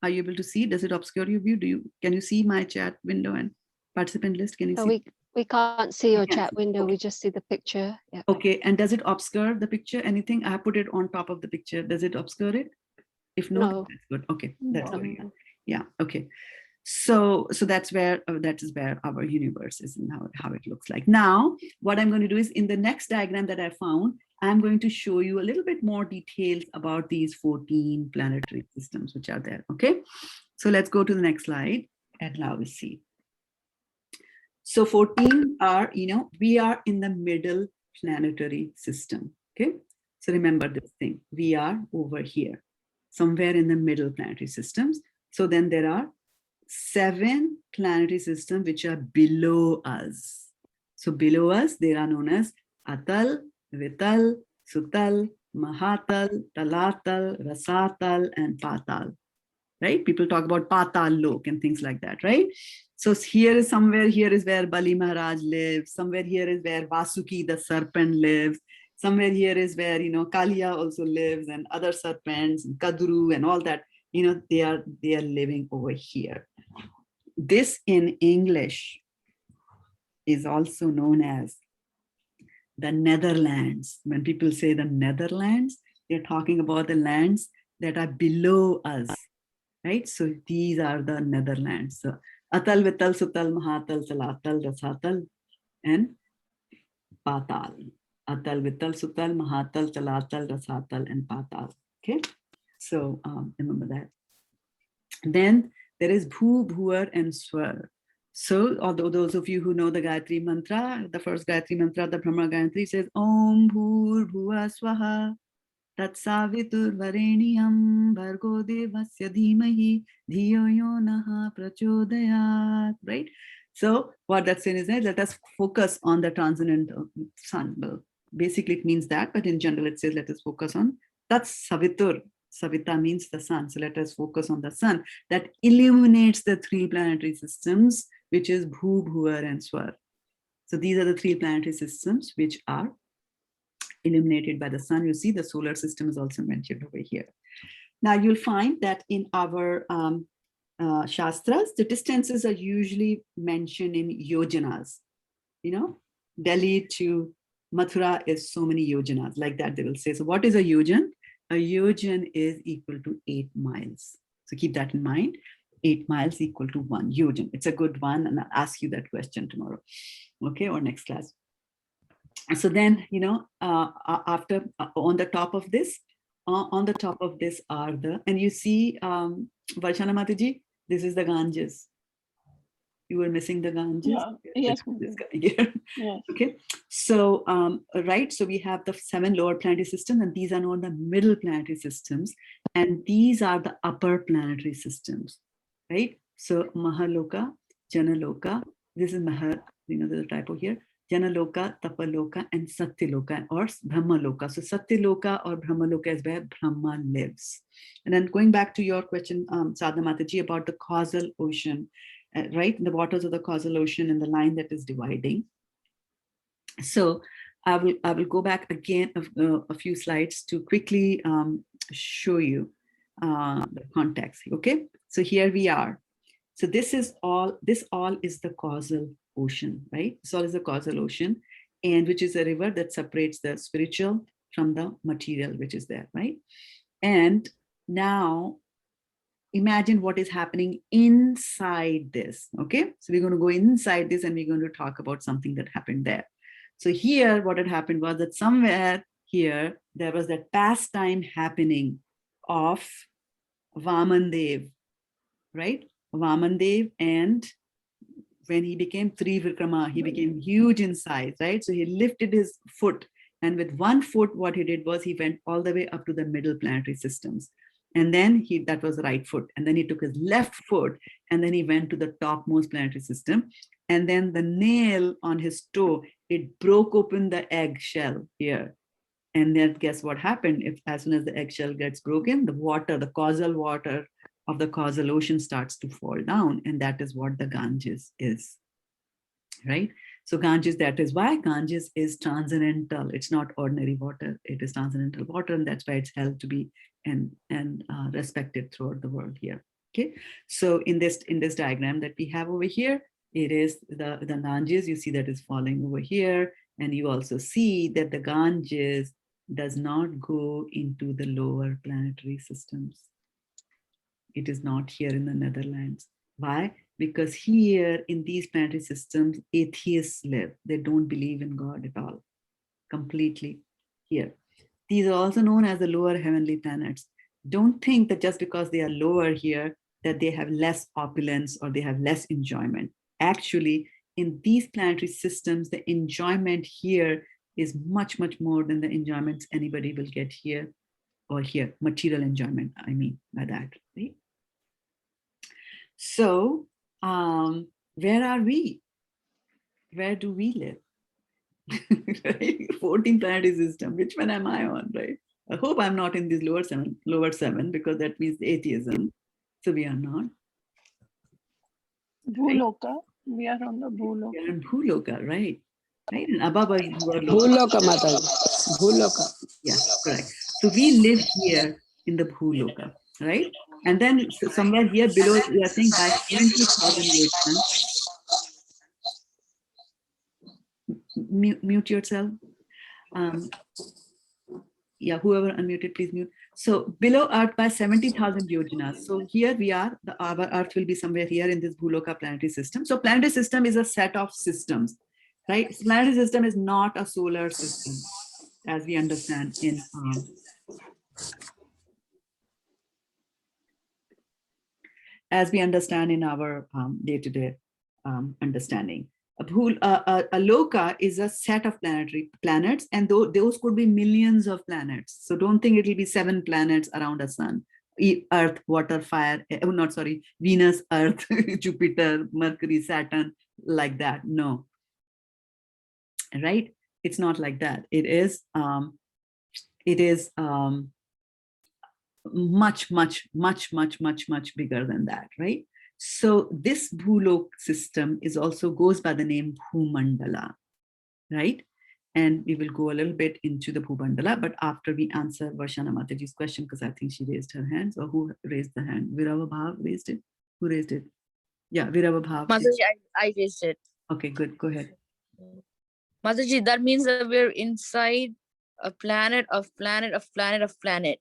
Are you able to see? Does it obscure your view? Can you see my chat window and participant list? Can you see? We can't see your chat window. Okay. We just see the picture. Yeah. Okay. And does it obscure the picture? Anything? I put it on top of the picture. Does it obscure it? If not, No. that's good. Okay. That's No. good. Yeah. Okay. So that's where that is where our universe is and how it looks like. Now, what I'm going to do is in the next diagram that I found, I'm going to show you a little bit more details about these 14 planetary systems which are there. Okay. So let's go to the next slide and now we see. So 14 are, we are in the middle planetary system. Okay. So remember this thing, we are over here, somewhere in the middle planetary systems. So then there are 7 planetary systems which are below us. So below us, they are known as Atal, Vital, Sutal, Mahatal, Talatal, Rasatal, and Patal. Right? People talk about Patal Lok and things like that, right? So here is where Bali Maharaj lives. Somewhere here is where Vasuki, the serpent, lives. Somewhere here is where, Kalia also lives and other serpents, and Kadru and all that. They are living over here. This in English is also known as the Netherlands. When people say the Netherlands, they're talking about the lands that are below us, right? So these are the Netherlands. So Atal, Vital, Sutal, Mahatal, Talatal, Rasatal, and Patal. Atal, Vital, Sutal, Mahatal, Talatal, Rasatal, and Patal. Okay, so remember that. Then there is Bhu, Bhuar, and Swar. So, although those of you who know the Gayatri Mantra, the first Gayatri Mantra, the Brahma Gayatri says Om Bhur Bhuva Swaha Tat Savitur Vareniyam Bhargo Devasya Dhimahi Dhiyo Yo Naha Prachodayat. Right? So, what that's saying is that let us focus on the transcendent sun. Well, basically, it means that, but in general, it says let us focus on Tat Savitur. Savita means the sun. So let us focus on the sun that illuminates the 3 planetary systems, which is Bhu, Bhuar, and Swar. So these are the 3 planetary systems which are illuminated by the sun. You see the solar system is also mentioned over here. Now you'll find that in our Shastras, the distances are usually mentioned in yojanas. Delhi to Mathura is so many yojanas, like that they will say. So what is a yojan? A yojan is equal to 8 miles. So keep that in mind. 8 miles equal to 1 yojan. It's a good one, and I'll ask you that question tomorrow, okay, or next class. So then, after on the top of this are the, and you see, Varshana Mataji, this is the Ganges. You were missing the Ganges. Yeah. Yes. This guy here. Yes. Okay. So, right. So we have the 7 lower planetary systems, and these are known the middle planetary systems, and these are the upper planetary systems, right? So Mahaloka, Janaloka. This is Mahal. There's a typo here. Janaloka, Tapaloka, and Satyaloka, or Brahmaloka. So Satyaloka or Brahmaloka is where Brahma lives. And then going back to your question, Sadhana Mataji, about the causal ocean. Right, the waters of the causal ocean and the line that is dividing. So I will go back again a few slides to quickly show you the context. Okay, so here we are. So this all is the causal ocean, right? This all is the causal ocean, and which is a river that separates the spiritual from the material, which is there, right? And now imagine what is happening inside this. Okay, so we're going to go inside this and we're going to talk about something that happened there. So here what had happened was that somewhere here there was that pastime happening of Vamandev, right? Vamandev, and when he became Trivikrama, he became huge in size, right? So he lifted his foot, and with one foot what he did was he went all the way up to the middle planetary systems. And then that was the right foot. And then he took his left foot and then he went to the topmost planetary system. And then the nail on his toe, it broke open the eggshell here. And then guess what happened? As soon as the eggshell gets broken, the water, the causal water of the causal ocean starts to fall down. And that is what the Ganges is, right? So Ganges, that is why Ganges is transcendental. It's not ordinary water. It is transcendental water. And that's why it's held to be and respected throughout the world here. Okay. So in this diagram that we have over here, it is the Ganges. You see that is falling over here. And you also see that the Ganges does not go into the lower planetary systems. It is not here in the Netherlands. Why? Because here in these planetary systems, atheists live. They don't believe in God at all, completely here. These are also known as the lower heavenly planets. Don't think that just because they are lower here, that they have less opulence or they have less enjoyment. Actually, in these planetary systems, the enjoyment here is much, much more than the enjoyments anybody will get here or here. Material enjoyment, I mean by that, right? So, where are we? Where do we live? Right? 14 planetary system. Which one am I on, right? I hope I'm not in this lower seven, because that means atheism. So we are not. Bhuloka. We are on the Bhuloka. We are in Bhuloka, right? Right? And above us, Bhuloka, Mataji. Bhuloka. Yeah, correct. So we live here in the Bhuloka, right? And then somewhere here below, we are saying by 70,000 years. Mute yourself. Yeah, whoever unmuted, please mute. So below Earth by 70,000 yojanas. So here we are, our Earth will be somewhere here in this Bhuloka planetary system. So planetary system is a set of systems, right? Planetary system is not a solar system, as we understand in our day-to-day understanding. A loka is a set of planets, and those could be millions of planets. So don't think it will be 7 planets around a sun. Earth, water, fire, Venus, Earth, Jupiter, Mercury, Saturn, like that. No, right? It's not like that. It is much, much, much, much, much, much bigger than that, right? So this Bhulok system also goes by the name Bhumandala, right? And we will go a little bit into the Bhumandala, but after we answer Varshana Mataji's question, because I think she raised her hand. So who raised the hand? Virava Bhav raised it? Who raised it? Yeah, Virava Bhav. Mataji, I raised it. Okay, good. Go ahead. Mataji, that means that we're inside a planet of planet of planet of planet.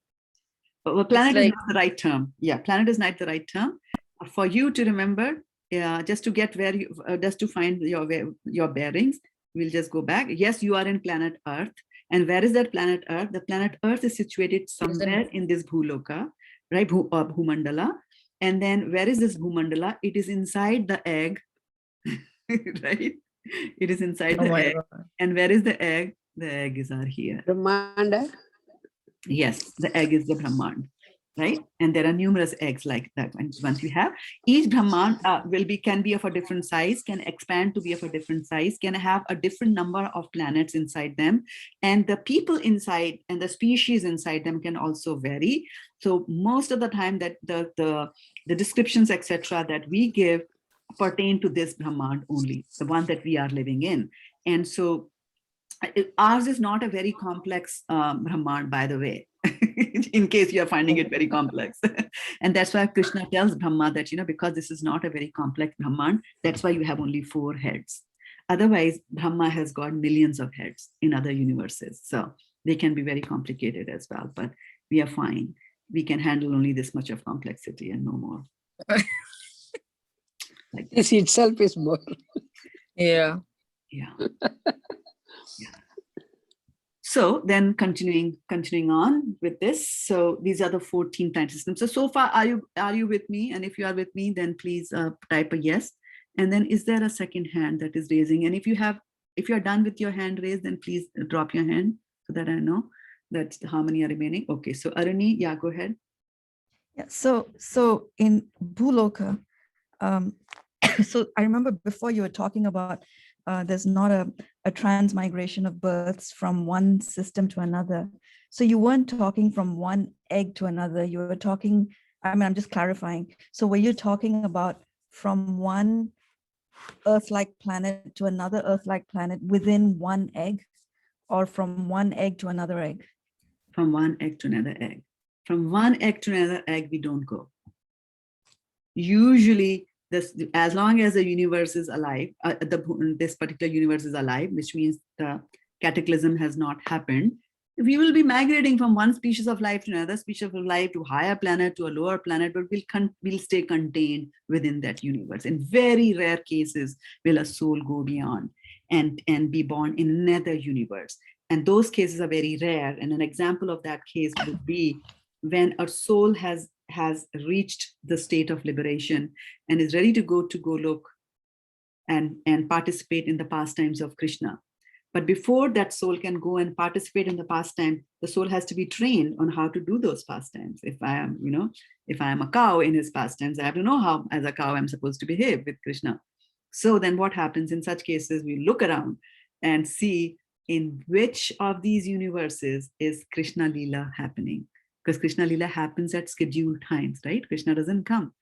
Well, planet is not the right term. Yeah, planet is not the right term. For you to remember, just to get where you, just to find your bearings, we'll just go back. Yes, you are in planet Earth. And where is that planet Earth? The planet Earth is situated somewhere in this Bhuloka, right? Bhumandala. And then where is this Bhumandala? It is inside the egg, right? It is inside the egg. God. And where is the egg? The egg is here. Brahmanda. Yes, the egg is the Brahmand, right? And there are numerous eggs like that. Once you have, each Brahmand can be of a different size, can expand to be of a different size, can have a different number of planets inside them. And the people inside and the species inside them can also vary. So most of the time that the descriptions, etc., that we give pertain to this Brahmand only, the one that we are living in. And so ours is not a very complex Brahmand, by the way, in case you are finding it very complex. And that's why Krishna tells Brahma that, because this is not a very complex Brahmand, that's why you have only 4 heads. Otherwise, Brahma has got millions of heads in other universes. So they can be very complicated as well, but we are fine. We can handle only this much of complexity and no more. Like this itself is more. Yeah. Yeah. Yeah. So then continuing on with this. So these are the 14 planet systems. So far, are you with me? And if you are with me, then please type a yes. And then is there a second hand that is raising? And if you're done with your hand raised, then please drop your hand so that I know that's how many are remaining. Okay, so Aruni, yeah, go ahead. Yeah. So in Bhuloka, so I remember before you were talking about there's not a transmigration of births from one system to another. So you weren't talking from one egg to another. You were talking, I mean, I'm just clarifying. So were you talking about from one Earth-like planet to another Earth-like planet within one egg, or from one egg to another egg? From one egg to another egg. From one egg to another egg, we don't go. Usually, as long as the universe is alive, this particular universe is alive, which means the cataclysm has not happened, we will be migrating from one species of life to another species of life, to higher planet, to a lower planet, but we'll stay contained within that universe. In very rare cases, will a soul go beyond and be born in another universe. And those cases are very rare. And an example of that case would be when a soul has reached the state of liberation and is ready to go to Golok and participate in the pastimes of Krishna. But before that soul can go and participate in the pastime, the soul has to be trained on how to do those pastimes. If I am a cow in his pastimes, I have to know how, as a cow, I'm supposed to behave with Krishna. So then what happens in such cases, we look around and see in which of these universes is Krishna Leela happening. Because Krishna Leela happens at scheduled times, right? Krishna doesn't come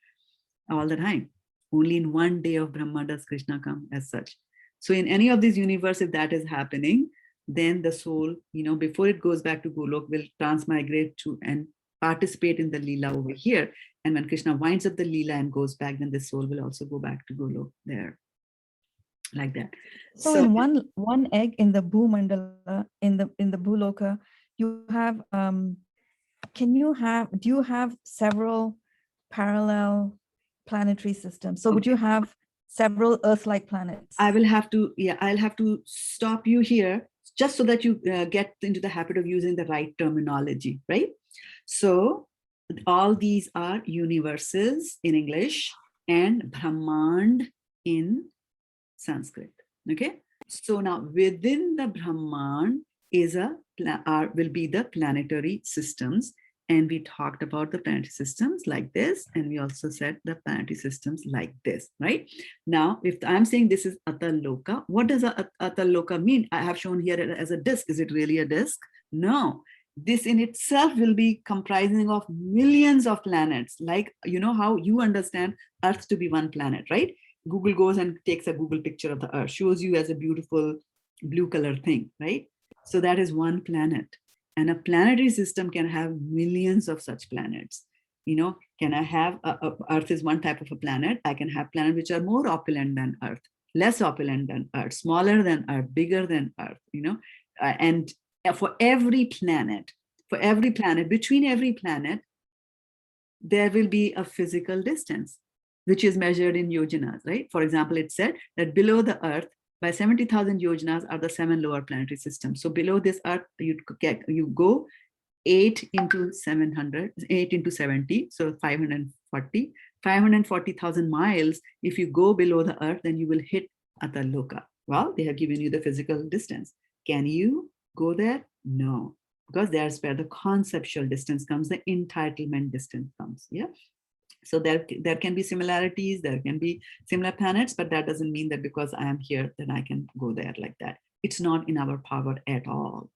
all the time. Only in one day of Brahma does Krishna come as such. So in any of these universes, if that is happening, then the soul, before it goes back to Golok, will transmigrate to and participate in the Leela over here. And when Krishna winds up the Leela and goes back, then the soul will also go back to Golok there. Like that. So in one egg in the Bhumandala, in the Bhuloka, you have do you have several parallel planetary systems? So would you have several Earth-like planets? I'll have to stop you here just so that you get into the habit of using the right terminology, right? So all these are universes in English and Brahmand in Sanskrit, okay? So now within the Brahmand will be the planetary systems. And we talked about the planetary systems like this, and we also said the planetary systems like this, right? Now, if I'm saying this is Ataloka, what does Ataloka mean? I have shown here as a disk. Is it really a disk? No. This in itself will be comprising of millions of planets. Like, how you understand Earth to be one planet, right? Google goes and takes a Google picture of the Earth, shows you as a beautiful blue color thing, right? So that is one planet. And a planetary system can have millions of such planets. Can I have Earth is one type of a planet. I can have planets which are more opulent than Earth, less opulent than Earth, smaller than Earth, bigger than Earth, and for every planet, between every planet, there will be a physical distance, which is measured in yojanas, right? For example, it said that below the Earth, by 70,000 yojanas are the 7 lower planetary systems. So below this Earth, you go 8 into 700, 8 into 70, so 540,000 miles. If you go below the Earth, then you will hit Ataloka. Well, they have given you the physical distance. Can you go there? No, because there's where the conceptual distance comes, the entitlement distance comes. Yeah. So there can be similarities, there can be similar planets, but that doesn't mean that because I am here, then I can go there like that. It's not in our power at all.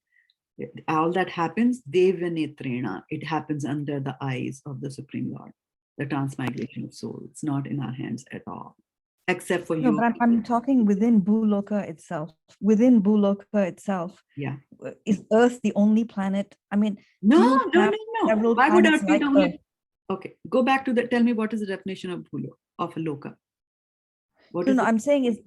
All that happens, Devanetrena, it happens under the eyes of the Supreme Lord, the transmigration of soul. It's not in our hands at all, except for you. No, but I'm talking within Bhuloka itself. Within Bhuloka itself, yeah, is Earth the only planet? I mean, no. Why would Earth be the only? Earth? Okay, go back to tell me what is the definition of Loka? I'm saying is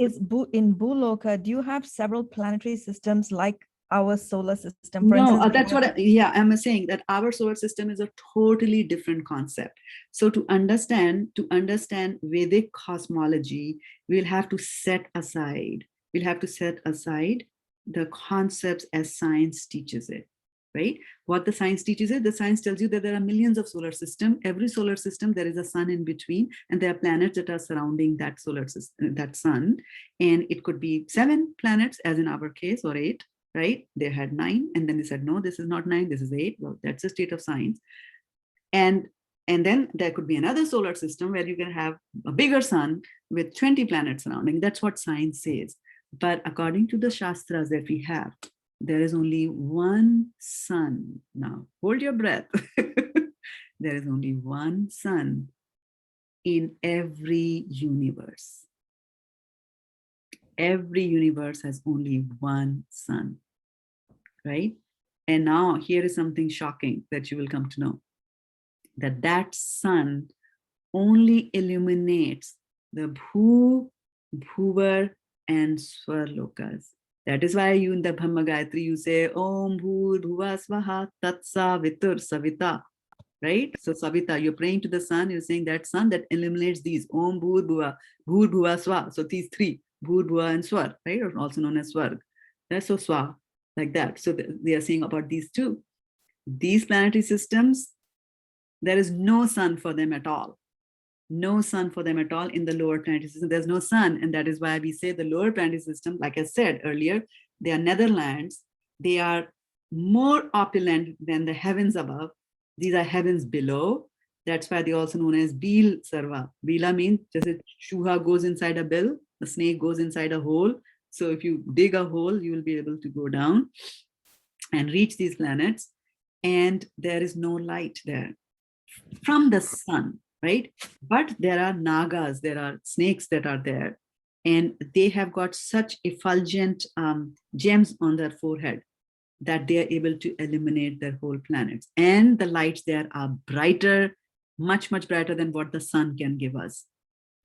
in Bhuloka, do you have several planetary systems like our solar system? For instance, that's what I'm saying, that our solar system is a totally different concept. So to understand Vedic cosmology, we'll have to set aside the concepts as science teaches it. Right? What the science teaches it, the science tells you that there are millions of solar systems. Every solar system, there is a sun in between, and there are planets that are surrounding that solar system, that sun. And it could be 7 planets, as in our case, or 8, right? They had 9, and then they said, no, this is not 9, this is 8. Well, that's the state of science. And And then there could be another solar system where you can have a bigger sun with 20 planets surrounding. That's what science says. But according to the Shastras that we have, there is only one sun. Now, hold your breath. There is only one sun in every universe. Every universe has only one sun, right? And now here is something shocking that you will come to know. That sun only illuminates the Bhu, Bhuvar, and Swarlokas. That is why you in the Brahma Gayatri, you say, Om Bhur Bhuva Svaha Tatsa Vitur Savita, right? So Savita, you're praying to the sun, you're saying that sun that illuminates these, Om Bhur Bhuva Swa. So these three, Bhur Bhuva and Swar, right? Or also known as Swarg. That's so Swa, like that. So they are saying about these two. These planetary systems, there is no sun for them at all. No sun for them at all in the lower planetary system. There's no sun. And that is why we say the lower planetary system, like I said earlier, they are Netherlands. They are more opulent than the heavens above. These are heavens below. That's why they're also known as Bil Sarva. Bila means just a shuha goes inside a bill, the snake goes inside a hole. So if you dig a hole, you will be able to go down and reach these planets. And there is no light there from the sun, right? But there are nagas, there are snakes that are there, and they have got such effulgent gems on their forehead that they are able to illuminate their whole planets. And the lights there are brighter, much, much brighter than what the sun can give us,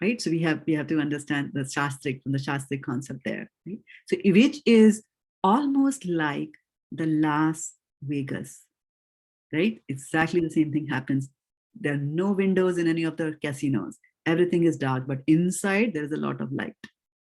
right? So we have to understand the Shastric, from the Shastric concept there, right? So which is almost like the Las Vegas, right? Exactly the same thing happens. There are no windows in any of the casinos. Everything is dark, but inside there is a lot of light.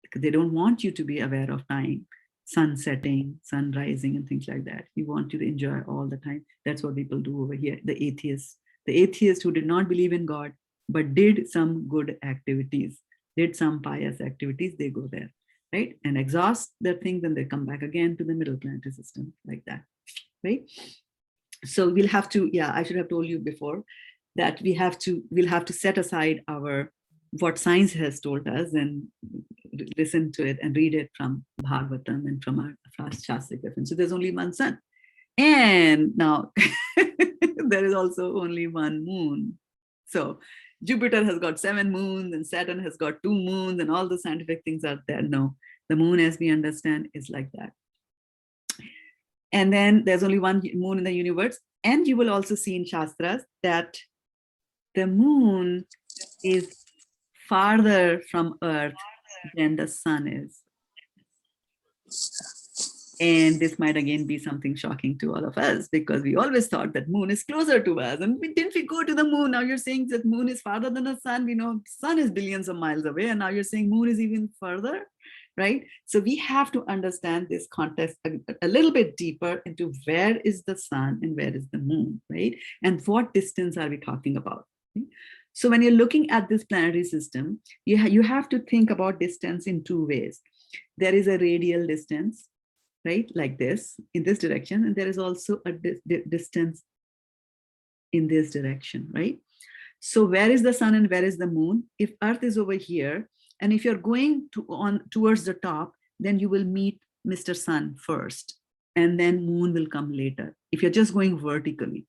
Because they don't want you to be aware of time, sun setting, sun rising, and things like that. You want you to enjoy all the time. That's what people do over here. The atheists who did not believe in God, but did some good activities, did some pious activities, they go there, right? And exhaust their things, and they come back again to the middle planetary system, like that, right? So we'll have to, I should have told you before that we'll have to set aside what science has told us and listen to it and read it from Bhagavatam and from our Shastric reference. So there's only one sun. And now there is also only one moon. So Jupiter has got 7 moons and Saturn has got 2 moons and all the scientific things are there. No, the moon, as we understand, is like that. And then there's only one moon in the universe. And you will also see in Shastras that the moon is farther from Earth than the sun is. And this might again be something shocking to all of us, because we always thought that moon is closer to us. And didn't we go to the moon? Now you're saying that moon is farther than the sun. We know sun is billions of miles away. And now you're saying moon is even further, right? So we have to understand this context a little bit deeper into where is the sun and where is the moon, right? And what distance are we talking about? Okay? So when you're looking at this planetary system, you have to think about distance in 2 ways. There is a radial distance, right? Like this, in this direction. And there is also a distance in this direction, right? So where is the sun and where is the moon? If Earth is over here, and if you're going towards the top, then you will meet Mr. Sun first, and then moon will come later. If you're just going vertically,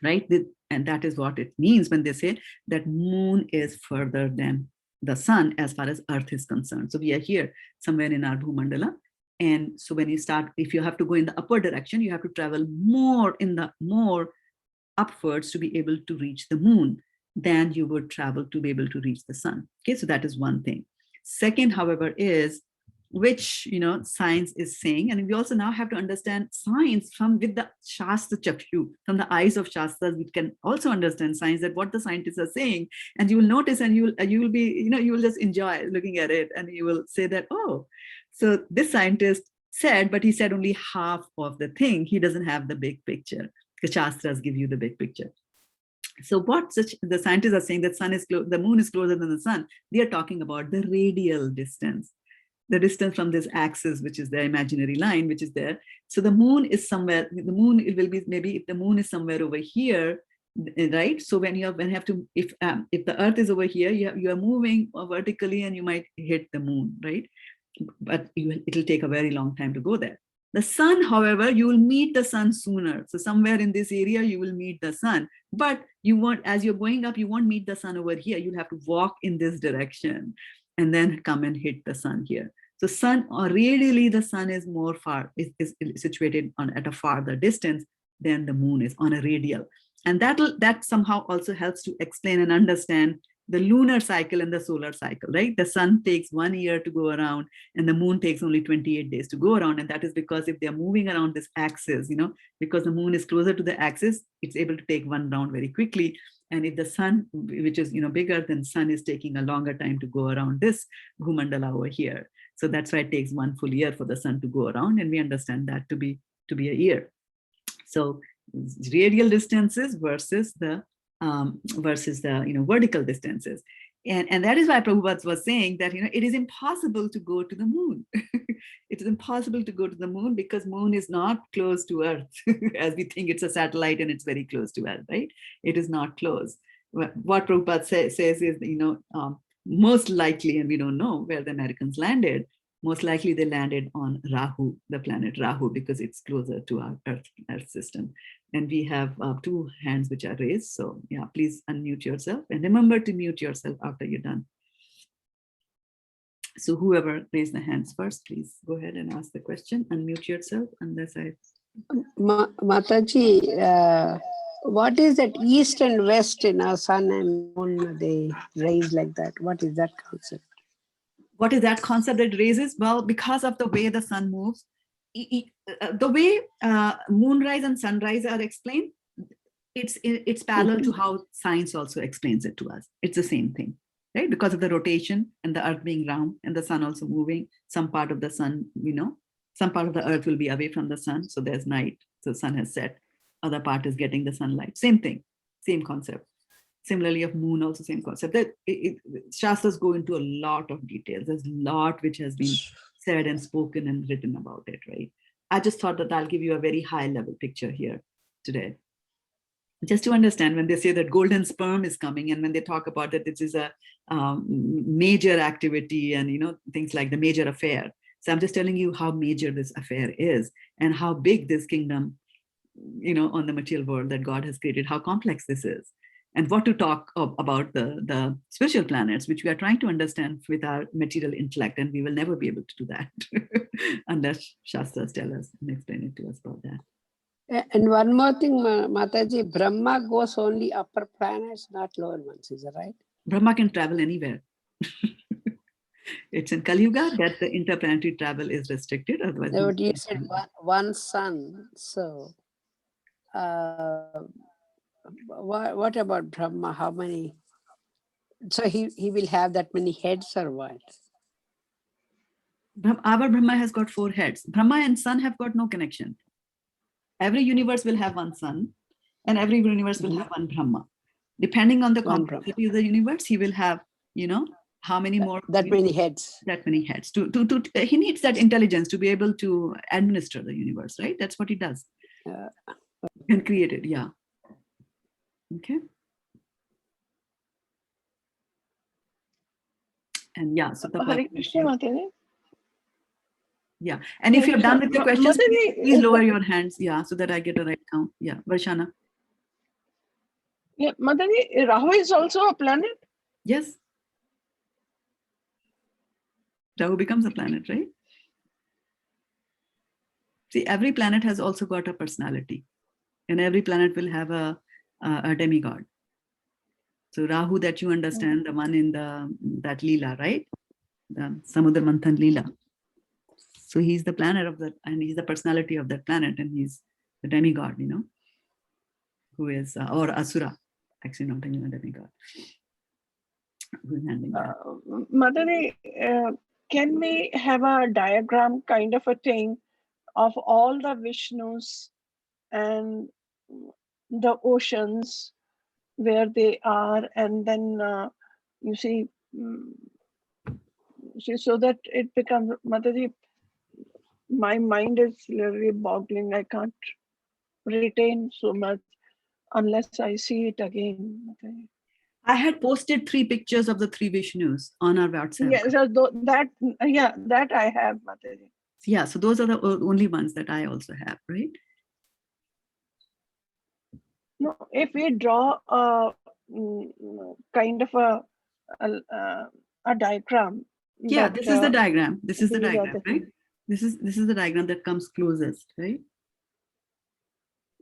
right? And that is what it means when they say that moon is further than the sun as far as Earth is concerned. So we are here somewhere in our Bhumandala. And so when you start, if you have to go in the upper direction, you have to travel more upwards to be able to reach the moon than you would travel to be able to reach the sun. Okay, so that is one thing. Second, however, is which science is saying, and we also now have to understand science with the Shastra Chakshu, from the eyes of Shastras. We can also understand science, that what the scientists are saying, and you will notice, and you will just enjoy looking at it, and you will say that, oh, so this scientist said, but he said only half of the thing. He doesn't have the big picture. The Shastras give you the big picture. So what the scientists are saying, that the moon is closer than the sun. They are talking about the radial distance, the distance from this axis, which is the imaginary line, which is there. So the moon is somewhere, it will be, maybe if the moon is somewhere over here, right? So when you have to, if the earth is over here, you are moving vertically and you might hit the moon, right? But it'll take a very long time to go there. The sun, however, you will meet the sun sooner. So somewhere in this area, you will meet the sun. But you won't, as you're going up, you won't meet the sun over here. You'll have to walk in this direction and then come and hit the sun here. So sun, or radially, the sun is more far, is situated at a farther distance than the moon is on a radial. And that somehow also helps to explain and understand the lunar cycle and the solar cycle, right? The sun takes 1 year to go around and the moon takes only 28 days to go around. And that is because if they're moving around this axis, because the moon is closer to the axis, it's able to take one round very quickly. And if the sun, which is bigger, then sun is taking a longer time to go around this Bhumandala over here. So that's why it takes 1 full year for the sun to go around. And we understand that to be a year. So radial distances versus the vertical distances, and that is why Prabhupada was saying that it is impossible to go to the moon. It is impossible to go to the moon because moon is not close to Earth as we think it's a satellite and it's very close to Earth, right? It is not close. What Prabhupada says is most likely, and we don't know where the Americans landed. Most likely they landed on Rahu, the planet Rahu, because it's closer to our Earth system. And we have 2 hands which are raised. So yeah, please unmute yourself and remember to mute yourself after you're done. So whoever raised the hands first, please go ahead and ask the question. Unmute yourself unless I... Mataji, what is that east and west in our sun and moon, they raise like that? What is that concept? What is that concept that raises? Well, because of the way the sun moves, the way moonrise and sunrise are explained, it's parallel to how science also explains it to us. It's the same thing, right? Because of the rotation and the earth being round and the sun also moving, some part of the sun, some part of the earth will be away from the sun. So there's night, so the sun has set. Other part is getting the sunlight. Same thing, same concept. Similarly of moon, also same concept. That Shastras go into a lot of details. There's a lot which has been said and spoken and written about it, right? I just thought that I'll give you a very high level picture here today. Just to understand, when they say that golden sperm is coming, and when they talk about that this is a major activity and things like the major affair. So I'm just telling you how major this affair is and how big this kingdom, on the material world that God has created, how complex this is. And what to talk about the spiritual planets, which we are trying to understand with our material intellect, and we will never be able to do that unless Shastras tell us and explain it to us about that. And one more thing, Mataji, Brahma goes only upper planets, not lower ones, is that right? Brahma can travel anywhere. It's in Kali Yuga that the interplanetary travel is restricted. Otherwise, no, you said one sun, so... what about Brahma? How many? So he will have that many heads or what? Our Brahma has got 4 heads. Brahma and sun have got no connection. Every universe will have one sun and every universe will have one Brahma. Depending on the complexity of the universe, he will have, how many more? That many heads. That many heads. He needs that intelligence to be able to administer the universe, right? That's what he does. And create it, yeah. Okay. And yeah, so the Hare Krishna, Mataji. Yeah, and if you're done with the questions, please lower your hands, yeah, so that I get a right count. Yeah, Varshana. Yeah, Mataji, Rahu is also a planet? Yes. Rahu becomes a planet, right? See, every planet has also got a personality, and every planet will have a demigod. So Rahu, that you understand, the one in that Leela, right? The Samudra Manthan Leela. So he's the planet of that, and he's the personality of that planet, and he's the demigod, who is, or Asura, actually not a demigod. Who's handling that? Mataji, can we have a diagram kind of a thing of all the Vishnus and the oceans where they are, and then you see, so that it becomes, Mataji, my mind is literally boggling. I can't retain so much. unless I see it again. Mataji. I had posted 3 pictures of the 3 Vishnus on our WhatsApp. Yeah, so that I have, Mataji. Yeah, so those are the only ones that I also have, right? No, if we draw a kind of a diagram. Yeah, that, this is the diagram. This is the these are diagram, the right? things. This is the diagram that comes closest, right?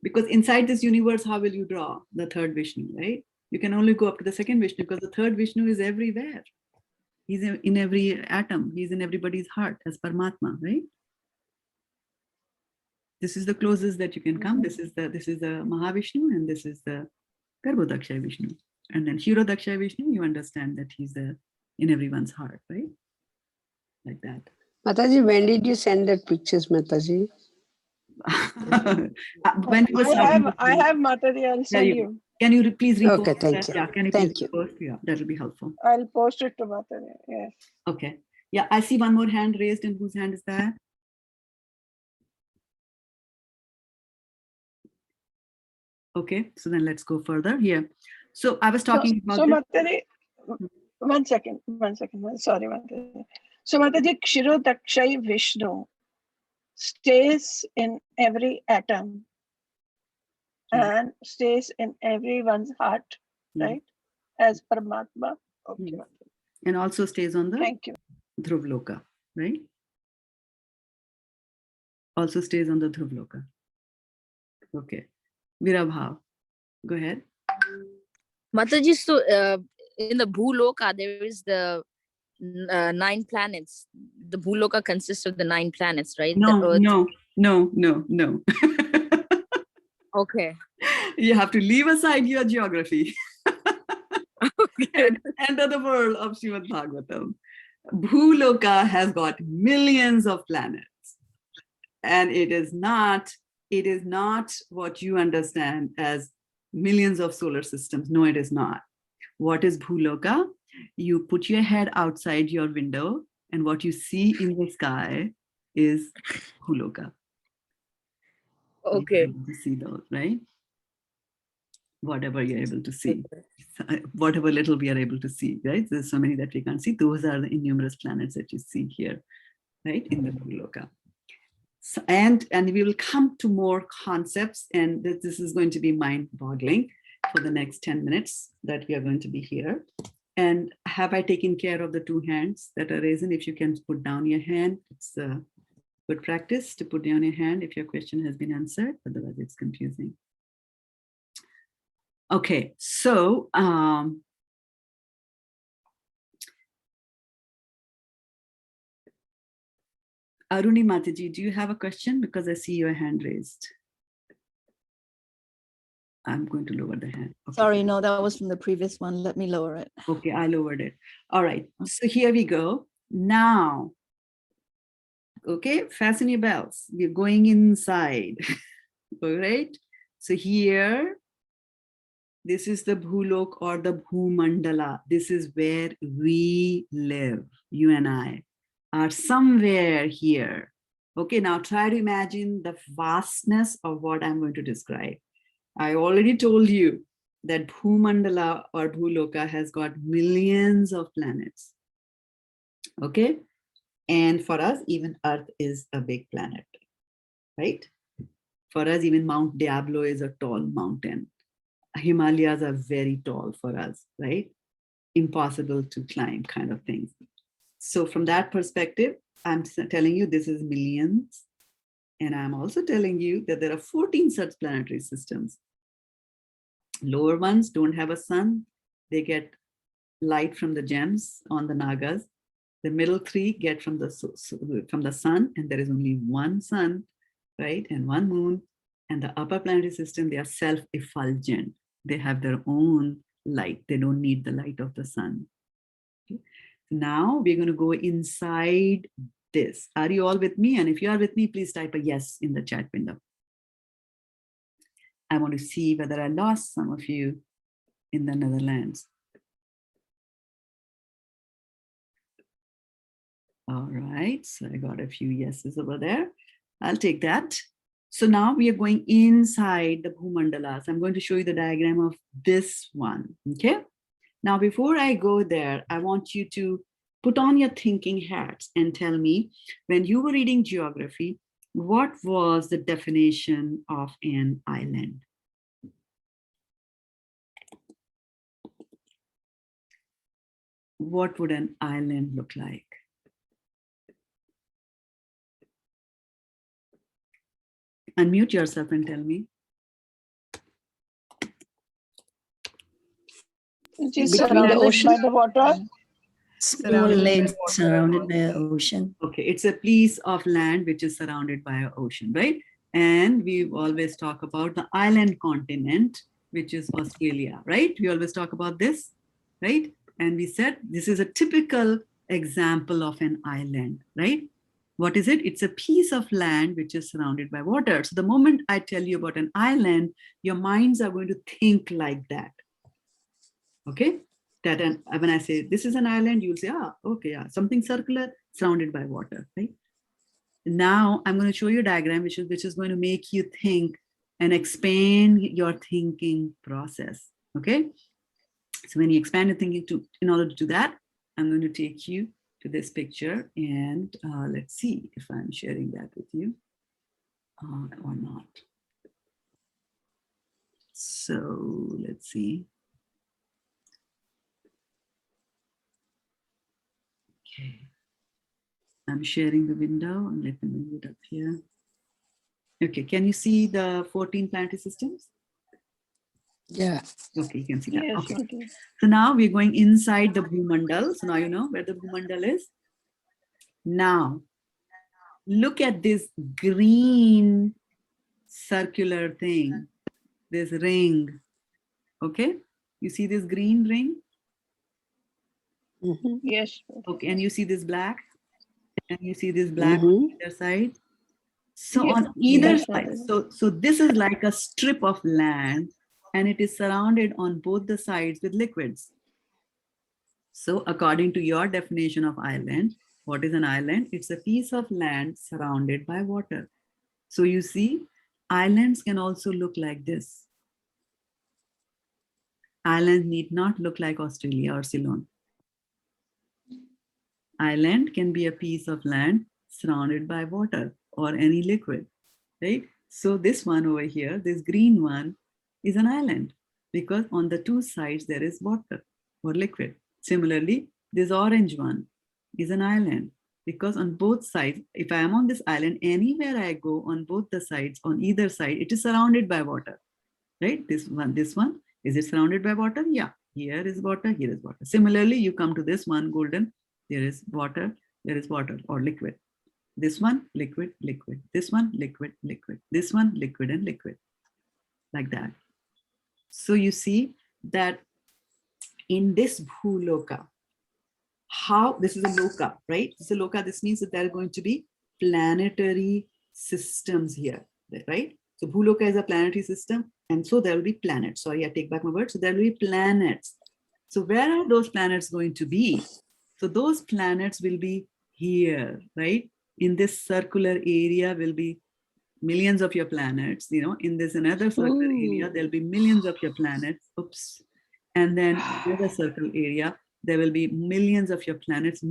Because inside this universe, how will you draw the third Vishnu, right? You can only go up to the second Vishnu because the third Vishnu is everywhere. He's in every atom. He's in everybody's heart as Paramatma, right? This is the closest that you can come. This is the Mahavishnu, and this is the Garbhodaksha Vishnu. And then Hirodaksha Vishnu, you understand that he's in everyone's heart, right? Like that. Mataji, when did you send that pictures, Mataji? When it was I have Mataji, I'll send you. Can you please repost Okay, thank that? you. Yeah, can you Thank please repost? Yeah, that'll be helpful. I'll post it to Mataji, yes. Okay. Yeah, I see one more hand raised, and whose hand is that? Okay, so then let's go further here. So I was talking about. So Mataji, one second. Sorry, Mataji. So Mataji, Hirodaksha Vishnu stays in every atom and stays in everyone's heart, right? As Paramatma. Okay. And also stays on the Thank you. Dhruvloka, right? Also stays on the Dhruvloka. Okay. Virabhav, go ahead. Mataji, so in the Bhuloka, there is the 9 planets. The Bhuloka consists of the 9 planets, right? No. Okay. You have to leave aside your geography. Okay. And enter the world of Srimad Bhagavatam. Bhuloka has got millions of planets. And it is not what you understand as millions of solar systems. No, it is not. What is Bhuloka? You put your head outside your window, and what you see in the sky is Bhuloka. Okay. You're able to see those, right? Whatever you're able to see, whatever little we are able to see, right? There's so many that we can't see. Those are the innumerous planets that you see here, right, in the Bhuloka. So, and we will come to more concepts, and this is going to be mind-boggling for the next 10 minutes that we are going to be here. And have I taken care of the 2 hands that are raised? If you can put down your hand, it's a good practice to put down your hand if your question has been answered, otherwise it's confusing. Okay, so Aruni Mataji, do you have a question? Because I see your hand raised. I'm going to lower the hand. Okay. Sorry, no, that was from the previous one. Let me lower it. Okay, I lowered it. All right, so here we go. Now, okay, fasten your belts. We're going inside. All right, so here, this is the Bhulok or the Bhumandala. This is where we live, you and I are somewhere here. Okay, now try to imagine the vastness of what I'm going to describe. I already told you that Bhumandala or Bhuloka has got millions of planets. Okay, and for us, even Earth is a big planet, right? For us, even Mount Diablo is a tall mountain. Himalayas are very tall for us, right? Impossible to climb kind of things. So from that perspective, I'm telling you this is millions. And I'm also telling you that there are 14 such planetary systems. Lower ones don't have a sun. They get light from the gems on the Nagas. The middle 3 get from the sun, and there is only one sun, right? And one moon. And the upper planetary system, they are self-effulgent. They have their own light. They don't need the light of the sun. Okay. Now we're going to go inside this. Are you all with me? And if you are with me, please type a yes in the chat window. I want to see whether I lost some of you in the Netherlands. All right, so I got a few yeses over there. I'll take that. So now we are going inside the Bhumandalas. I'm going to show you the diagram of this one, okay? Now, before I go there, I want you to put on your thinking hats and tell me, when you were reading geography, what was the definition of an island? What would an island look like? Unmute yourself and tell me. It is Between the surrounded ocean? by the water. Small lane surrounded by an ocean. Okay, it's a piece of land which is surrounded by an ocean, right? And we always talk about the island continent, which is Australia, right? We always talk about this, right? And we said this is a typical example of an island, right? What is it? It's a piece of land which is surrounded by water. So the moment I tell you about an island, your minds are going to think like that. Okay? That when I say this is an island, you'll say, ah, okay, yeah, something circular surrounded by water, right? Now I'm going to show you a diagram which is going to make you think and expand your thinking process. Okay? So when you expand your thinking in order to do that, I'm going to take you to this picture, and let's see if I'm sharing that with you or not. So let's see. Okay. I'm sharing the window and let me move it up here. Okay, can you see the 14 planetary systems? Yeah. Okay, you can see that. Yes, Okay. it is. So now we're going inside the Bhumandal. So now you know where the Bhumandal is. Now, look at this green circular thing, this ring. Okay, you see this green ring? Yes. Okay, and you see this black? And you see this black on either side? So Yes, on either yes, side, Mataji. so this is like a strip of land, and it is surrounded on both the sides with liquids. So according to your definition of island, what is an island? It's a piece of land surrounded by water. So you see, islands can also look like this. Islands need not look like Australia or Ceylon. Island can be a piece of land surrounded by water or any liquid, right? So this one over here, this green one, is an island because on the two sides there is water or liquid. Similarly, this orange one is an island because on both sides, if I am on this island, anywhere I go on both the sides, on either side, it is surrounded by water, right? This one, is it surrounded by water? Yeah, here is water, here is water. Similarly, you come to this one, golden, there is water or liquid. This one, liquid, liquid. This one, liquid, liquid. This one, liquid and liquid, like that. So you see that in this Bhuloka, how this is a loka, right? This is a loka. This means that there are going to be planetary systems here, right? So Bhuloka is a planetary system, and so there will be planets. Sorry, I take back my word. So there will be planets. So where are those planets going to be? So those planets will be here, right? In this circular area will be millions of your planets, you know, in this another circular area, there'll be millions of your planets. Oops. And then another circle area, there will be millions of your planets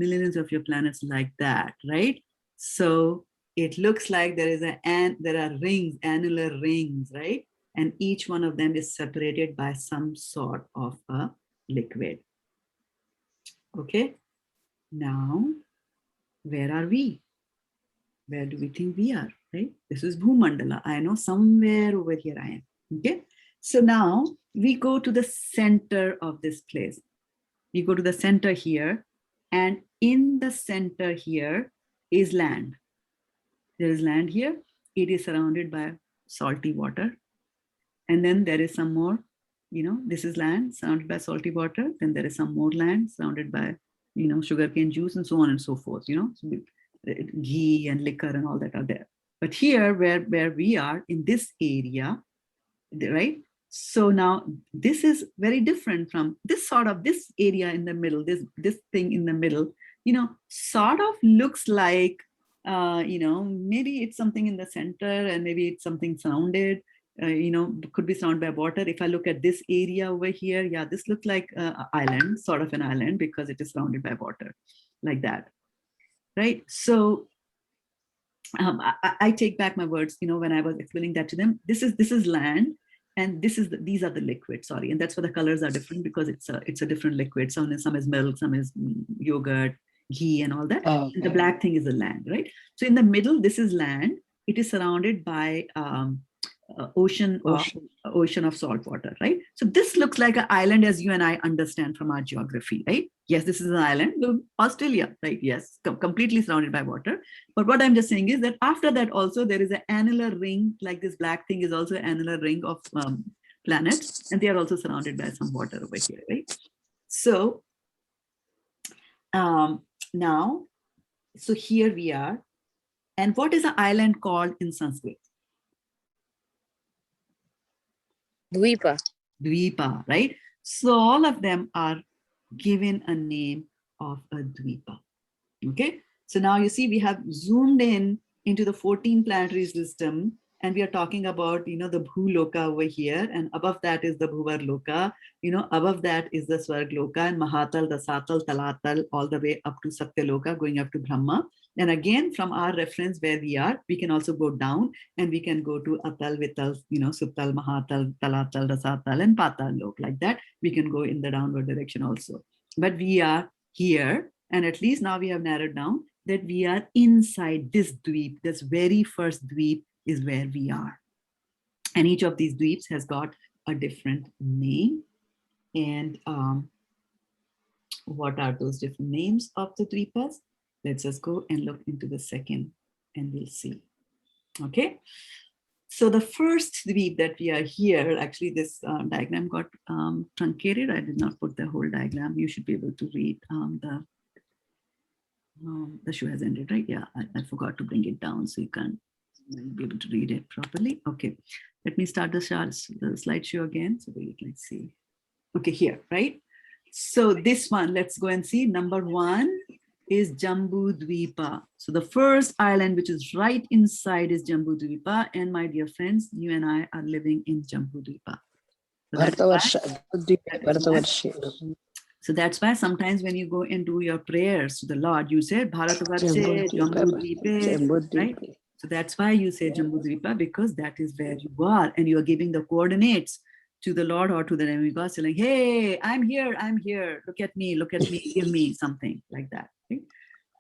like that, right? So it looks like there are rings, annular rings, right? And each one of them is separated by some sort of a liquid. Okay. Now, where are we? Where do we think we are, right? This is Bhumandala. I know somewhere over here I am, okay? So now we go to the center of this place. We go to the center here, and in the center here is land. There is land here. It is surrounded by salty water. And then there is some more, you know, this is land surrounded by salty water. Then there is some more land surrounded by, you know, sugarcane juice and so on and so forth, you know, so ghee and liquor and all that are there. But here where we are in this area, right? So now this is very different from this area in the middle, this thing in the middle, you know, sort of looks like maybe it's something in the center, and maybe it's something surrounded, could be surrounded by water. If I look at this area over here, yeah, this looks like an island, sort of an island, because it is surrounded by water, like that, right? So I take back my words, when I was explaining that to them. This is land, and these are the liquids, sorry, and that's why the colors are different, because it's a different liquid. Some is milk, some is yogurt, ghee, and all that. Okay. And the black thing is the land, right? So in the middle, this is land. It is surrounded by ocean of salt water, right? So this looks like an island, as you and I understand from our geography, right? Yes, this is an island, Australia, right? Yes, completely surrounded by water. But what I'm just saying is that after that also there is an annular ring, like this black thing is also an annular ring of planets, and they are also surrounded by some water over here, right? So now, so here we are. And what is an island called in Sanskrit? Dvipa. Dvipa, right? So all of them are given a name of a Dvipa. Okay, so now you see we have zoomed in into the 14 planetary system, and we are talking about, the Bhuloka over here, and above that is the Bhuvarloka, above that is the Swargloka, and Mahatal, Dasatal, Talatal, all the way up to Satyaloka, going up to Brahma. And again, from our reference where we are, we can also go down, and we can go to Atal, Vital, Suptal, Mahatal, Talatal, Dasatal, and Patal Lok. Like that, we can go in the downward direction also. But we are here, and at least now we have narrowed down that we are inside this dweep. This very first dweep is where we are. And each of these dweeps has got a different name. And what are those different names of the dweepas? Let's just go and look into the second, and we'll see. Okay. So the first dweep that we are here, actually this diagram got truncated. I did not put the whole diagram. You should be able to read the show has ended, right? Yeah, I forgot to bring it down, so you can't be able to read it properly. Okay, let me start the slideshow again so that you can see. Okay, here, right? So this one, let's go and see. Number 1 is Jambudvipa. So the first island, which is right inside, is Jambudvipa. And my dear friends, you and I are living in Jambudvipa. So that's why sometimes when you go and do your prayers to the Lord, you say Bharatavarshe, Jambudvipa, right? So that's why you say Jambudvipa, because that is where you are, and you are giving the coordinates to the Lord or to the demigod, saying, hey, I'm here, look at me, give me something like that. Right?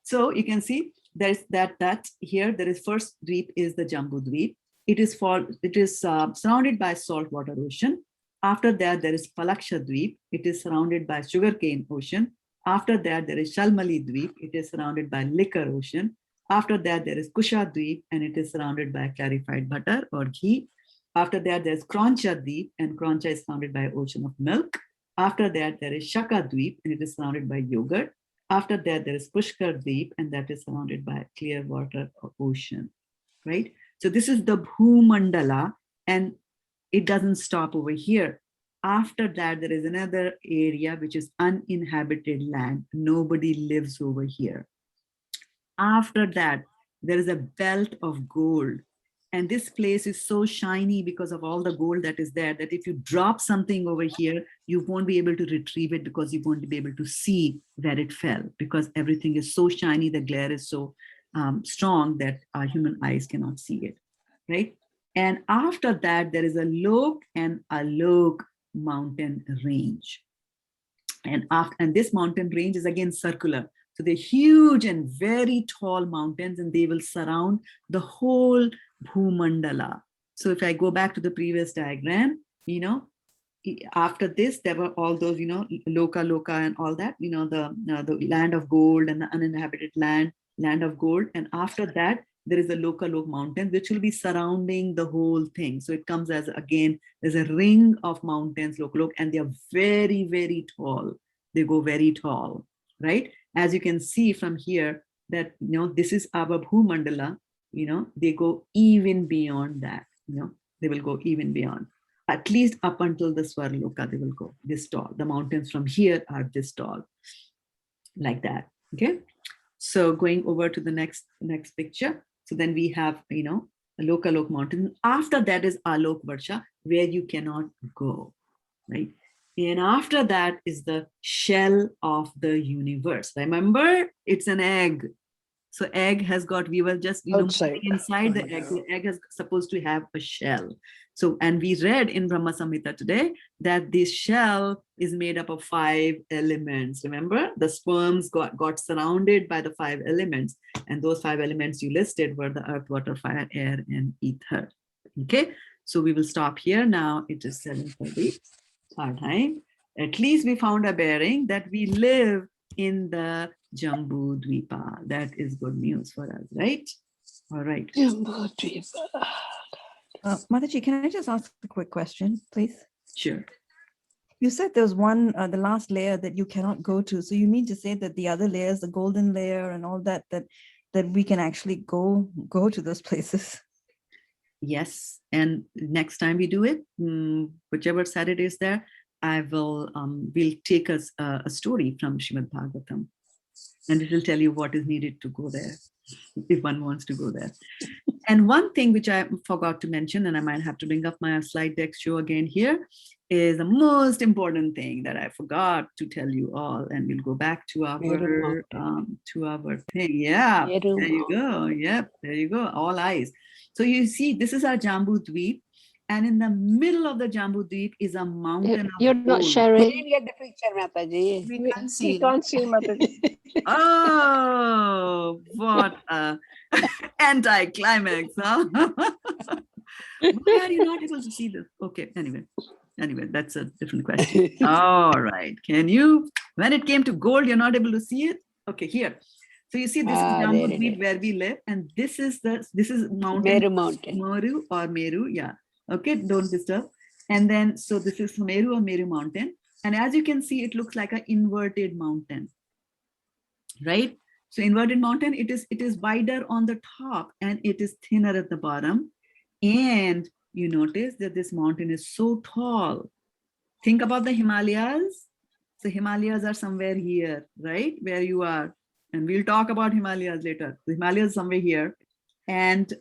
So you can see there's that here, there is first dweep is the Jambudvip. It is surrounded by saltwater ocean. After that, there is Palaksha Dweep. It is surrounded by sugarcane ocean. After that, there is Shalmali Dweep. It is surrounded by liquor ocean. After that, there is Kusha Dweep, and it is surrounded by clarified butter or ghee. After that, there's Kroncha Dweep, and Kroncha is surrounded by ocean of milk. After that, there is Shaka Dweep, and it is surrounded by yogurt. After that, there is Pushkar Dweep, and that is surrounded by clear water or ocean, right? So this is the Bhumandala, and it doesn't stop over here. After that, there is another area which is uninhabited land. Nobody lives over here. After that, there is a belt of gold. And this place is so shiny because of all the gold that is there, that if you drop something over here, you won't be able to retrieve it, because you won't be able to see where it fell, because everything is so shiny, the glare is so strong that our human eyes cannot see it, right? And after that, there is a Lok and a Lok mountain range. And this mountain range is again circular. So they're huge and very tall mountains, and they will surround the whole Bhumandala. So if I go back to the previous diagram, after this, there were all those, Loka and all that, the land of gold and the uninhabited land of gold. And after that, there is a Lok mountain, which will be surrounding the whole thing. So it comes as, again, there's a ring of mountains, Lok, and they are very, very tall. They go very tall, right? As you can see from here, that, this is our Bhumandala, they go even beyond that, they will go even beyond. At least up until the Swarloka, they will go this tall. The mountains from here are this tall, like that, okay? So going over to the next picture. So then we have, a Lokalok mountain. After that is Alok Varsha, where you cannot go, right? And after that is the shell of the universe. Remember, it's an egg. So egg has got, we were just, Outside. inside the egg. The egg is supposed to have a shell. So, and we read in Brahma Samhita today that this shell is made up of 5 elements. Remember, the sperms got surrounded by the 5 elements. And those 5 elements you listed were the earth, water, fire, air, and ether. Okay, so we will stop here now. It is 7:30 our time. At least we found a bearing that we live in the Jambudvipa. That is good news for us, right? All right. Jambudvipa. Mataji, can I just ask a quick question, please? Sure. You said there's one, the last layer that you cannot go to. So you mean to say that the other layers, the golden layer and all that we can actually go to those places? Yes. And next time we do it, whichever Saturday is there, I will we'll take us a story from Srimad Bhagavatam, and it will tell you what is needed to go there if one wants to go there. And one thing which I forgot to mention, and I might have to bring up my slide deck show again here, is the most important thing that I forgot to tell you all. And we'll go back to our thing. Yeah, there you go. Yep, there you go. All eyes. So you see, this is our Jambudvip. And in the middle of the Jambudvip is a mountain. You're not sharing. We didn't get the picture, Mataji. We can't see Mataji. Oh, what a anti-climax, huh? Why are you not able to see this? Okay, anyway, that's a different question. All right, can you, when it came to gold, you're not able to see it? Okay, here. So you see, this is Jambudvip where we live, and this is mountain. Meru mountain. Meru or Meru, yeah. Okay, don't disturb. And then, so this is Meru or Meru mountain. And as you can see, it looks like an inverted mountain, right? So inverted mountain, it is wider on the top and it is thinner at the bottom. And you notice that this mountain is so tall. Think about the Himalayas. So Himalayas are somewhere here, right? Where you are. And we'll talk about Himalayas later. The Himalayas somewhere here. And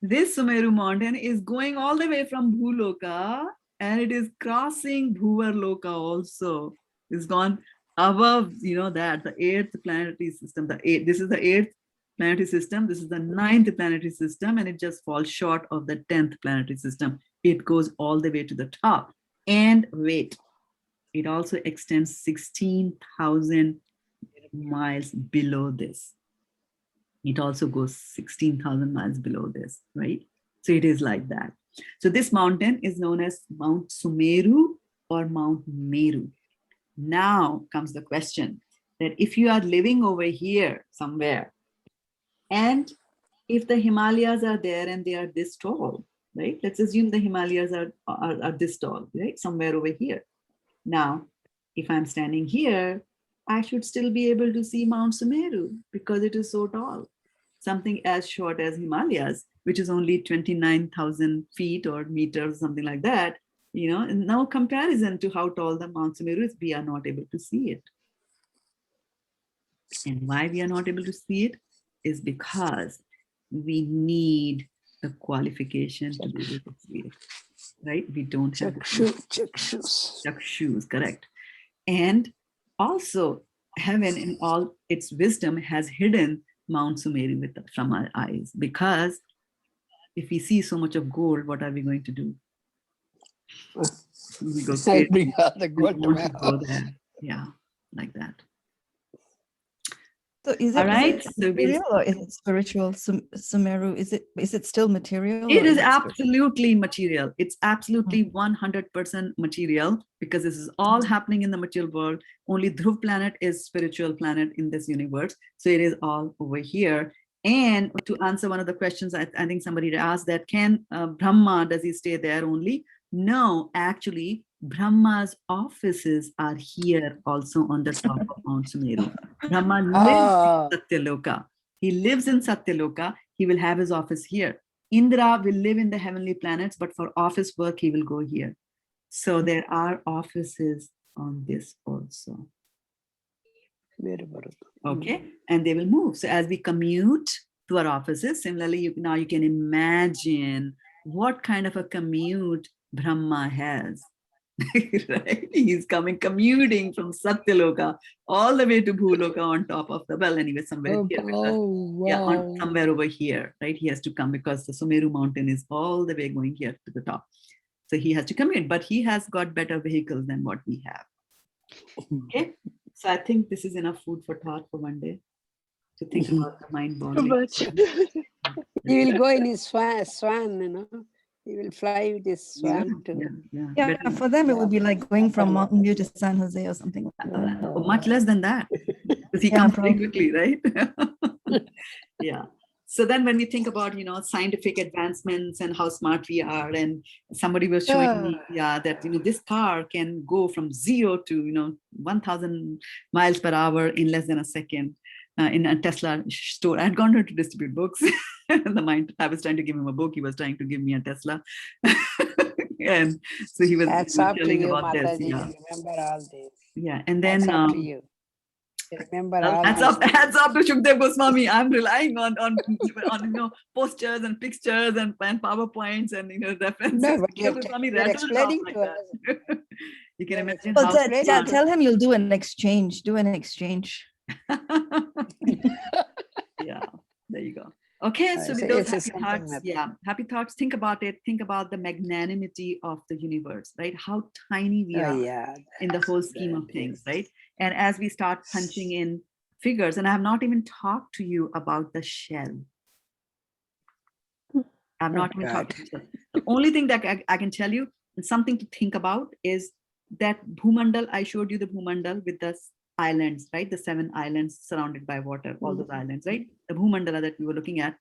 this Sumeru mountain is going all the way from Bhuloka, and it is crossing Bhuvarloka also. It's gone above, that, the 8th planetary system. This is the 8th planetary system. This is the 9th planetary system, and it just falls short of the 10th planetary system. It goes all the way to the top. And wait, it also extends 16,000 miles below this. It also goes 16,000 miles below this, right? So it is like that. So this mountain is known as Mount Sumeru or Mount Meru. Now comes the question that if you are living over here somewhere, and if the Himalayas are there and they are this tall, right? Let's assume the Himalayas are this tall, right? Somewhere over here. Now, if I'm standing here, I should still be able to see Mount Sumeru because it is so tall. Something as short as Himalayas, which is only 29,000 feet or meters, something like that, and no comparison to how tall the Mount Sumeru is, we are not able to see it. And why we are not able to see it is because we need the qualification to be able to see it, right? We don't have chakshus, correct. And also, heaven in all its wisdom has hidden Mount Sumeru from our eyes, because if we see so much of gold, what are we going to do? We go bring out the gold to my go there. Yeah, like that. So is it material or is it spiritual? Sumeru, is it still material? It is absolutely material. It's absolutely 100% material, because this is all happening in the material world. Only Dhruva planet is spiritual planet in this universe. So it is all over here. And to answer one of the questions, I think somebody asked that, can Brahma, does he stay there only? No, actually, Brahma's offices are here also on the top of Mount Sumeru. Brahma lives in Satyaloka. He lives in Satyaloka. He will have his office here. Indra will live in the heavenly planets, but for office work, he will go here. So there are offices on this also. Okay, and they will move. So as we commute to our offices, similarly, now you can imagine what kind of a commute Brahma has. Right? He's commuting from Satyaloka all the way to Bhuloka on top of the, well, anyway, somewhere here. Because, somewhere over here, right? He has to come because the Sumeru mountain is all the way going here to the top. So he has to commute, but he has got better vehicles than what we have. Okay. So I think this is enough food for thought for one day to think about the mind boggling. He will go in his swan, he will fly with his swan too. Yeah, for them it would be like going from Mountain View to San Jose or something like that. Much less than that, because he comes very quickly, right? Yeah. So then when we think about, scientific advancements and how smart we are, and somebody was showing me, that, this car can go from 0 to, 1,000 miles per hour in less than a second. In a Tesla store. I had gone there to distribute books. I was trying to give him a book. He was trying to give me a Tesla. And so he was telling about this. Yeah. Remember all this. Yeah. And then remember all hats up to Shukdev Goswami. I'm relying on posters and pictures and PowerPoints and references. No, but you're explaining to us. You can imagine how tell him you'll do an exchange. Do an exchange. Yeah, there you go. Okay, so with those happy thoughts, happy thoughts, think about it. Think about the magnanimity of the universe, right? How tiny we are in the whole scheme of things, right? And as we start punching in figures, and I have not even talked to you about the shell. I've not even talked to you. The only thing that I can tell you, and something to think about, is that Bhumandal. I showed you the Bhumandal with the islands, right? The 7 islands surrounded by water, all those islands, right? The Bhumandala that we were looking at,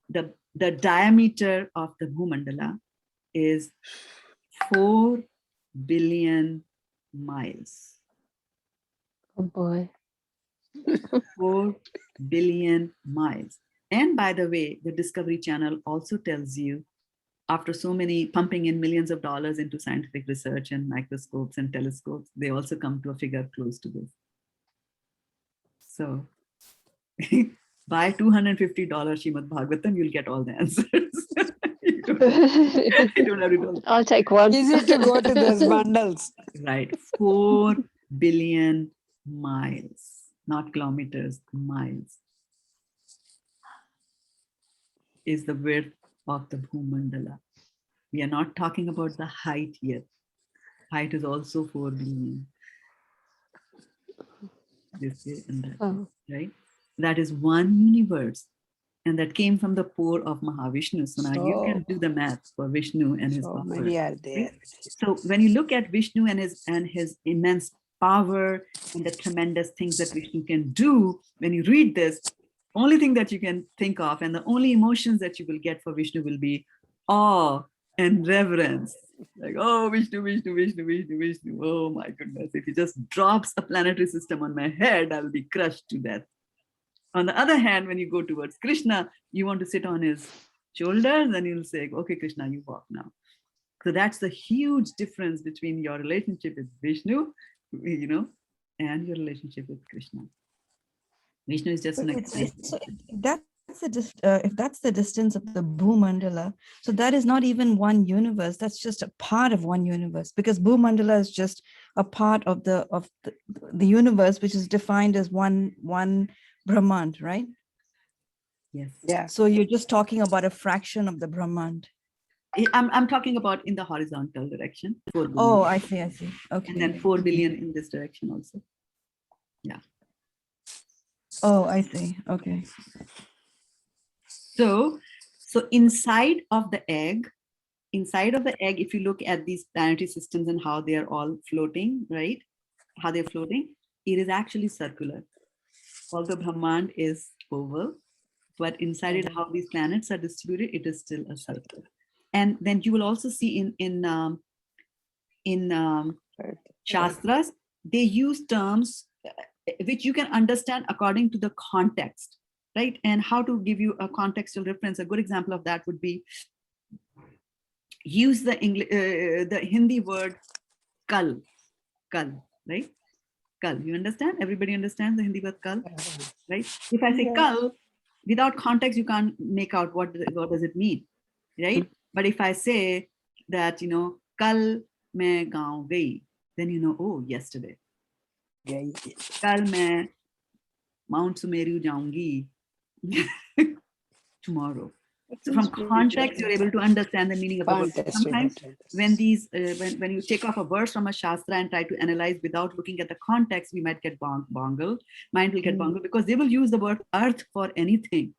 the diameter of the Bhumandala is 4 billion miles. Oh boy. 4 billion miles. And by the way, the Discovery Channel also tells you, after so many pumping in millions of dollars into scientific research and microscopes and telescopes, they also come to a figure close to this. So buy $250 Srimad Bhagavatam, you'll get all the answers. you don't have to I'll take one. Easy to go to those bundles. Right. 4 billion miles, not kilometers, miles, is the width of the Bhumandala. We are not talking about the height yet. Height is also 4 billion. This way and that, right? That is one universe. And that came from the pore of Mahavishnu. So now you can do the math for Vishnu and his power. Many are there. Right? So when you look at Vishnu and his immense power and the tremendous things that Vishnu can do, when you read this, only thing that you can think of and the only emotions that you will get for Vishnu will be awe and reverence. Like, oh, Vishnu, Vishnu, Vishnu, Vishnu, Vishnu. Oh my goodness. If he just drops a planetary system on my head, I will be crushed to death. On the other hand, when you go towards Krishna, you want to sit on his shoulders and you'll say, okay, Krishna, you walk now. So that's the huge difference between your relationship with Vishnu, and your relationship with Krishna. Vishnu is just an extension. So if that's the distance of the Bhumandala, so that is not even one universe. That's just a part of one universe, because Bhumandala is just a part of the universe, which is defined as one Brahmand, right? Yes. Yeah. So you're just talking about a fraction of the Brahmand. I'm talking about in the horizontal direction. 4 billion. Oh, I see. Okay. And then 4 billion in this direction also. Yeah. Oh, I see. Okay. So inside of the egg, if you look at these planetary systems and how they are all floating, right? How they're floating, it is actually circular. Although Brahmand is oval, but inside it, how these planets are distributed, it is still a circle. And then you will also see in Shastras, they use terms which you can understand according to the context, right? And how to give you a contextual reference. A good example of that would be use the Hindi word kal, right? Kal. You understand? Everybody understands the Hindi word kal, right? If I say Yeah. kal, without context, you can't make out what does it mean, right? But if I say that, kal main gaon gayi, then you know, oh, yesterday. Kal main Mount Sumeru jaungi tomorrow. So from context, you're able to understand the meaning of the word. Sometimes when when you take off a verse from a shastra and try to analyze without looking at the context, we might get bungled. Mind will get bungled because they will use the word earth for anything.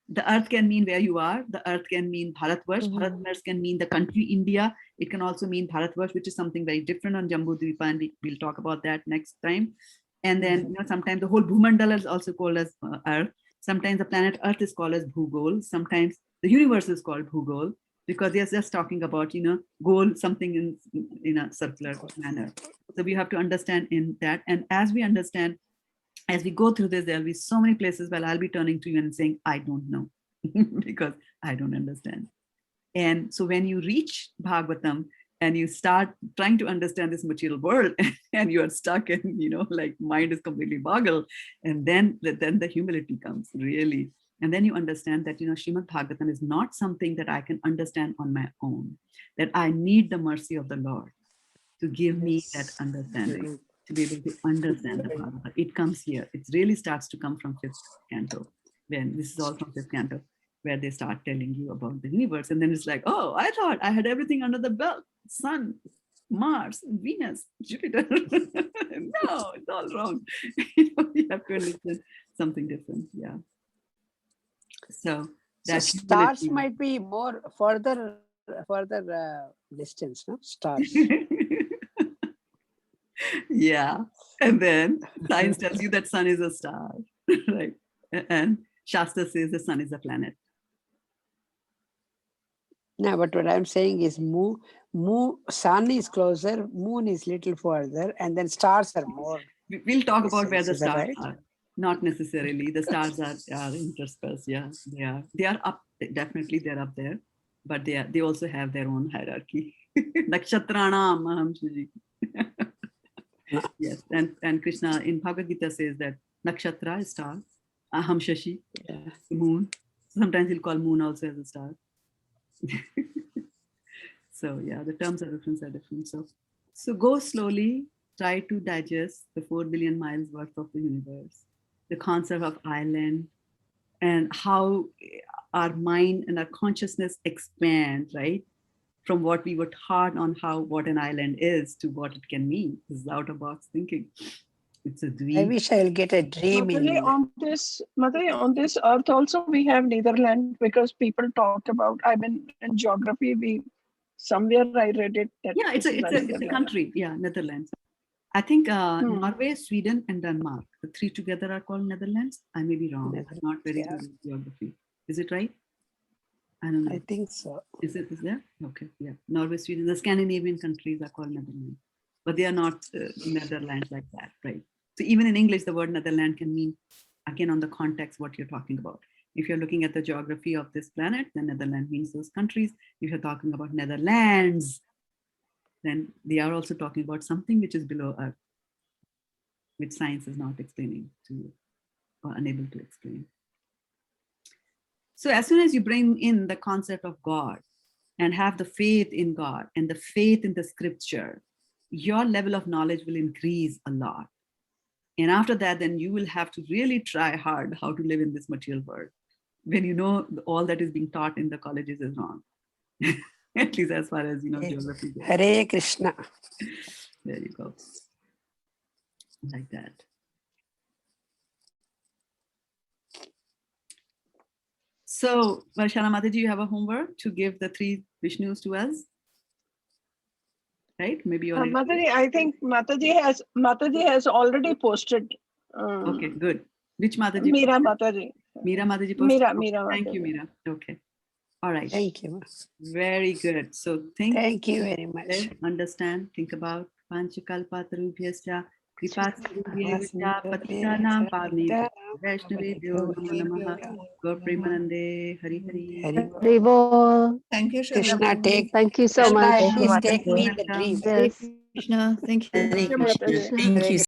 The earth can mean where you are. The earth can mean Bharatvarsh. Bharatvarsh can mean the country India. It can also mean Bharatvarsh, which is something very different on Jambudvipa, and we'll talk about that next time. And then sometimes the whole Bhumandala is also called as earth. Sometimes the planet Earth is called as Bhugol. Sometimes the universe is called Bhugol because they're just talking about, goal, something in a circular manner. So we have to understand in that. And as we understand, as we go through this, there'll be so many places where I'll be turning to you and saying, I don't know, because I don't understand. And so when you reach Bhagavatam and you start trying to understand this material world and you are stuck and, like mind is completely boggled, and then the humility comes really. And then you understand that, Srimad Bhagavatam is not something that I can understand on my own, that I need the mercy of the Lord to give me that understanding, to be able to understand the Bhagavatam. It comes here. It really starts to come from 5th canto. When this is all from 5th canto, where they start telling you about the universe. And then it's like, oh, I thought I had everything under the belt. Sun, Mars, Venus, Jupiter. No, it's all wrong. You have to understand something different. Yeah. So that stars might be more further distance, no? Stars. Yeah. And then science tells you that sun is a star, right? And Shastra says the sun is a planet. No, but what I'm saying is sun is closer, moon is little further, and then stars are more. We'll talk about where the Is that stars right? are. Not necessarily. The stars are interspersed. Yeah, they are. They are up. Definitely, they're up there. But they also have their own hierarchy. Nakshatranam aham shashi. Yes, and Krishna in Bhagavad Gita says that nakshatra is star, aham shashi, the moon. Sometimes he'll call moon also as a star. So yeah, the terms are different. So go slowly, try to digest the 4 billion miles worth of the universe, the concept of island, and how our mind and our consciousness expand, right? From what we were taught on what an island is to what it can mean. This is out of box thinking. It's a dream. I wish I'll get a dream Mataji, on this earth also we have Netherlands, because people talk about, I mean, in geography, somewhere I read it. That yeah, it's a country. Yeah, Netherlands. I think Norway, Sweden, and Denmark, the 3 together are called Netherlands. I may be wrong. I'm not very good at geography. Is it right? I don't know. I think so. Is there? Okay, yeah. Norway, Sweden, the Scandinavian countries are called Netherlands, but they are not Netherlands like that, right? So even in English, the word Netherland can mean, again, on the context, what you're talking about. If you're looking at the geography of this planet, then Netherlands means those countries. If you're talking about Netherlands, then they are also talking about something which is below Earth, which science is not explaining to you or unable to explain. So as soon as you bring in the concept of God and have the faith in God and the faith in the scripture, your level of knowledge will increase a lot. And after that, then you will have to really try hard how to live in this material world when you know all that is being taught in the colleges is wrong. At least as far as, geography goes. Hare Krishna. There you go. Like that. So, Varshana Mataji, you have a homework to give the 3 Vishnus to us? Right? Maybe already. Mataji, I think Mataji has already posted. Okay, good. Which Mataji? Meera Mataji. Meera Mataji posted? Meera Thank Mataji. you, Meera. Okay. All right. Thank you. Very good. So thank you very much. Understand, think about Panchakalpatarubhyascha Kripasarubhyascha Patitanam Pavnebhyo Vaishnavebhyo Namo Namaha Gaur-Premanande Hari Hari. Haribol. Thank you, Krishna, Thank you so Krishna, much. at least take me in the dream. Yes. Krishna, thank you. Hare Krishna. Mataji. Thank you.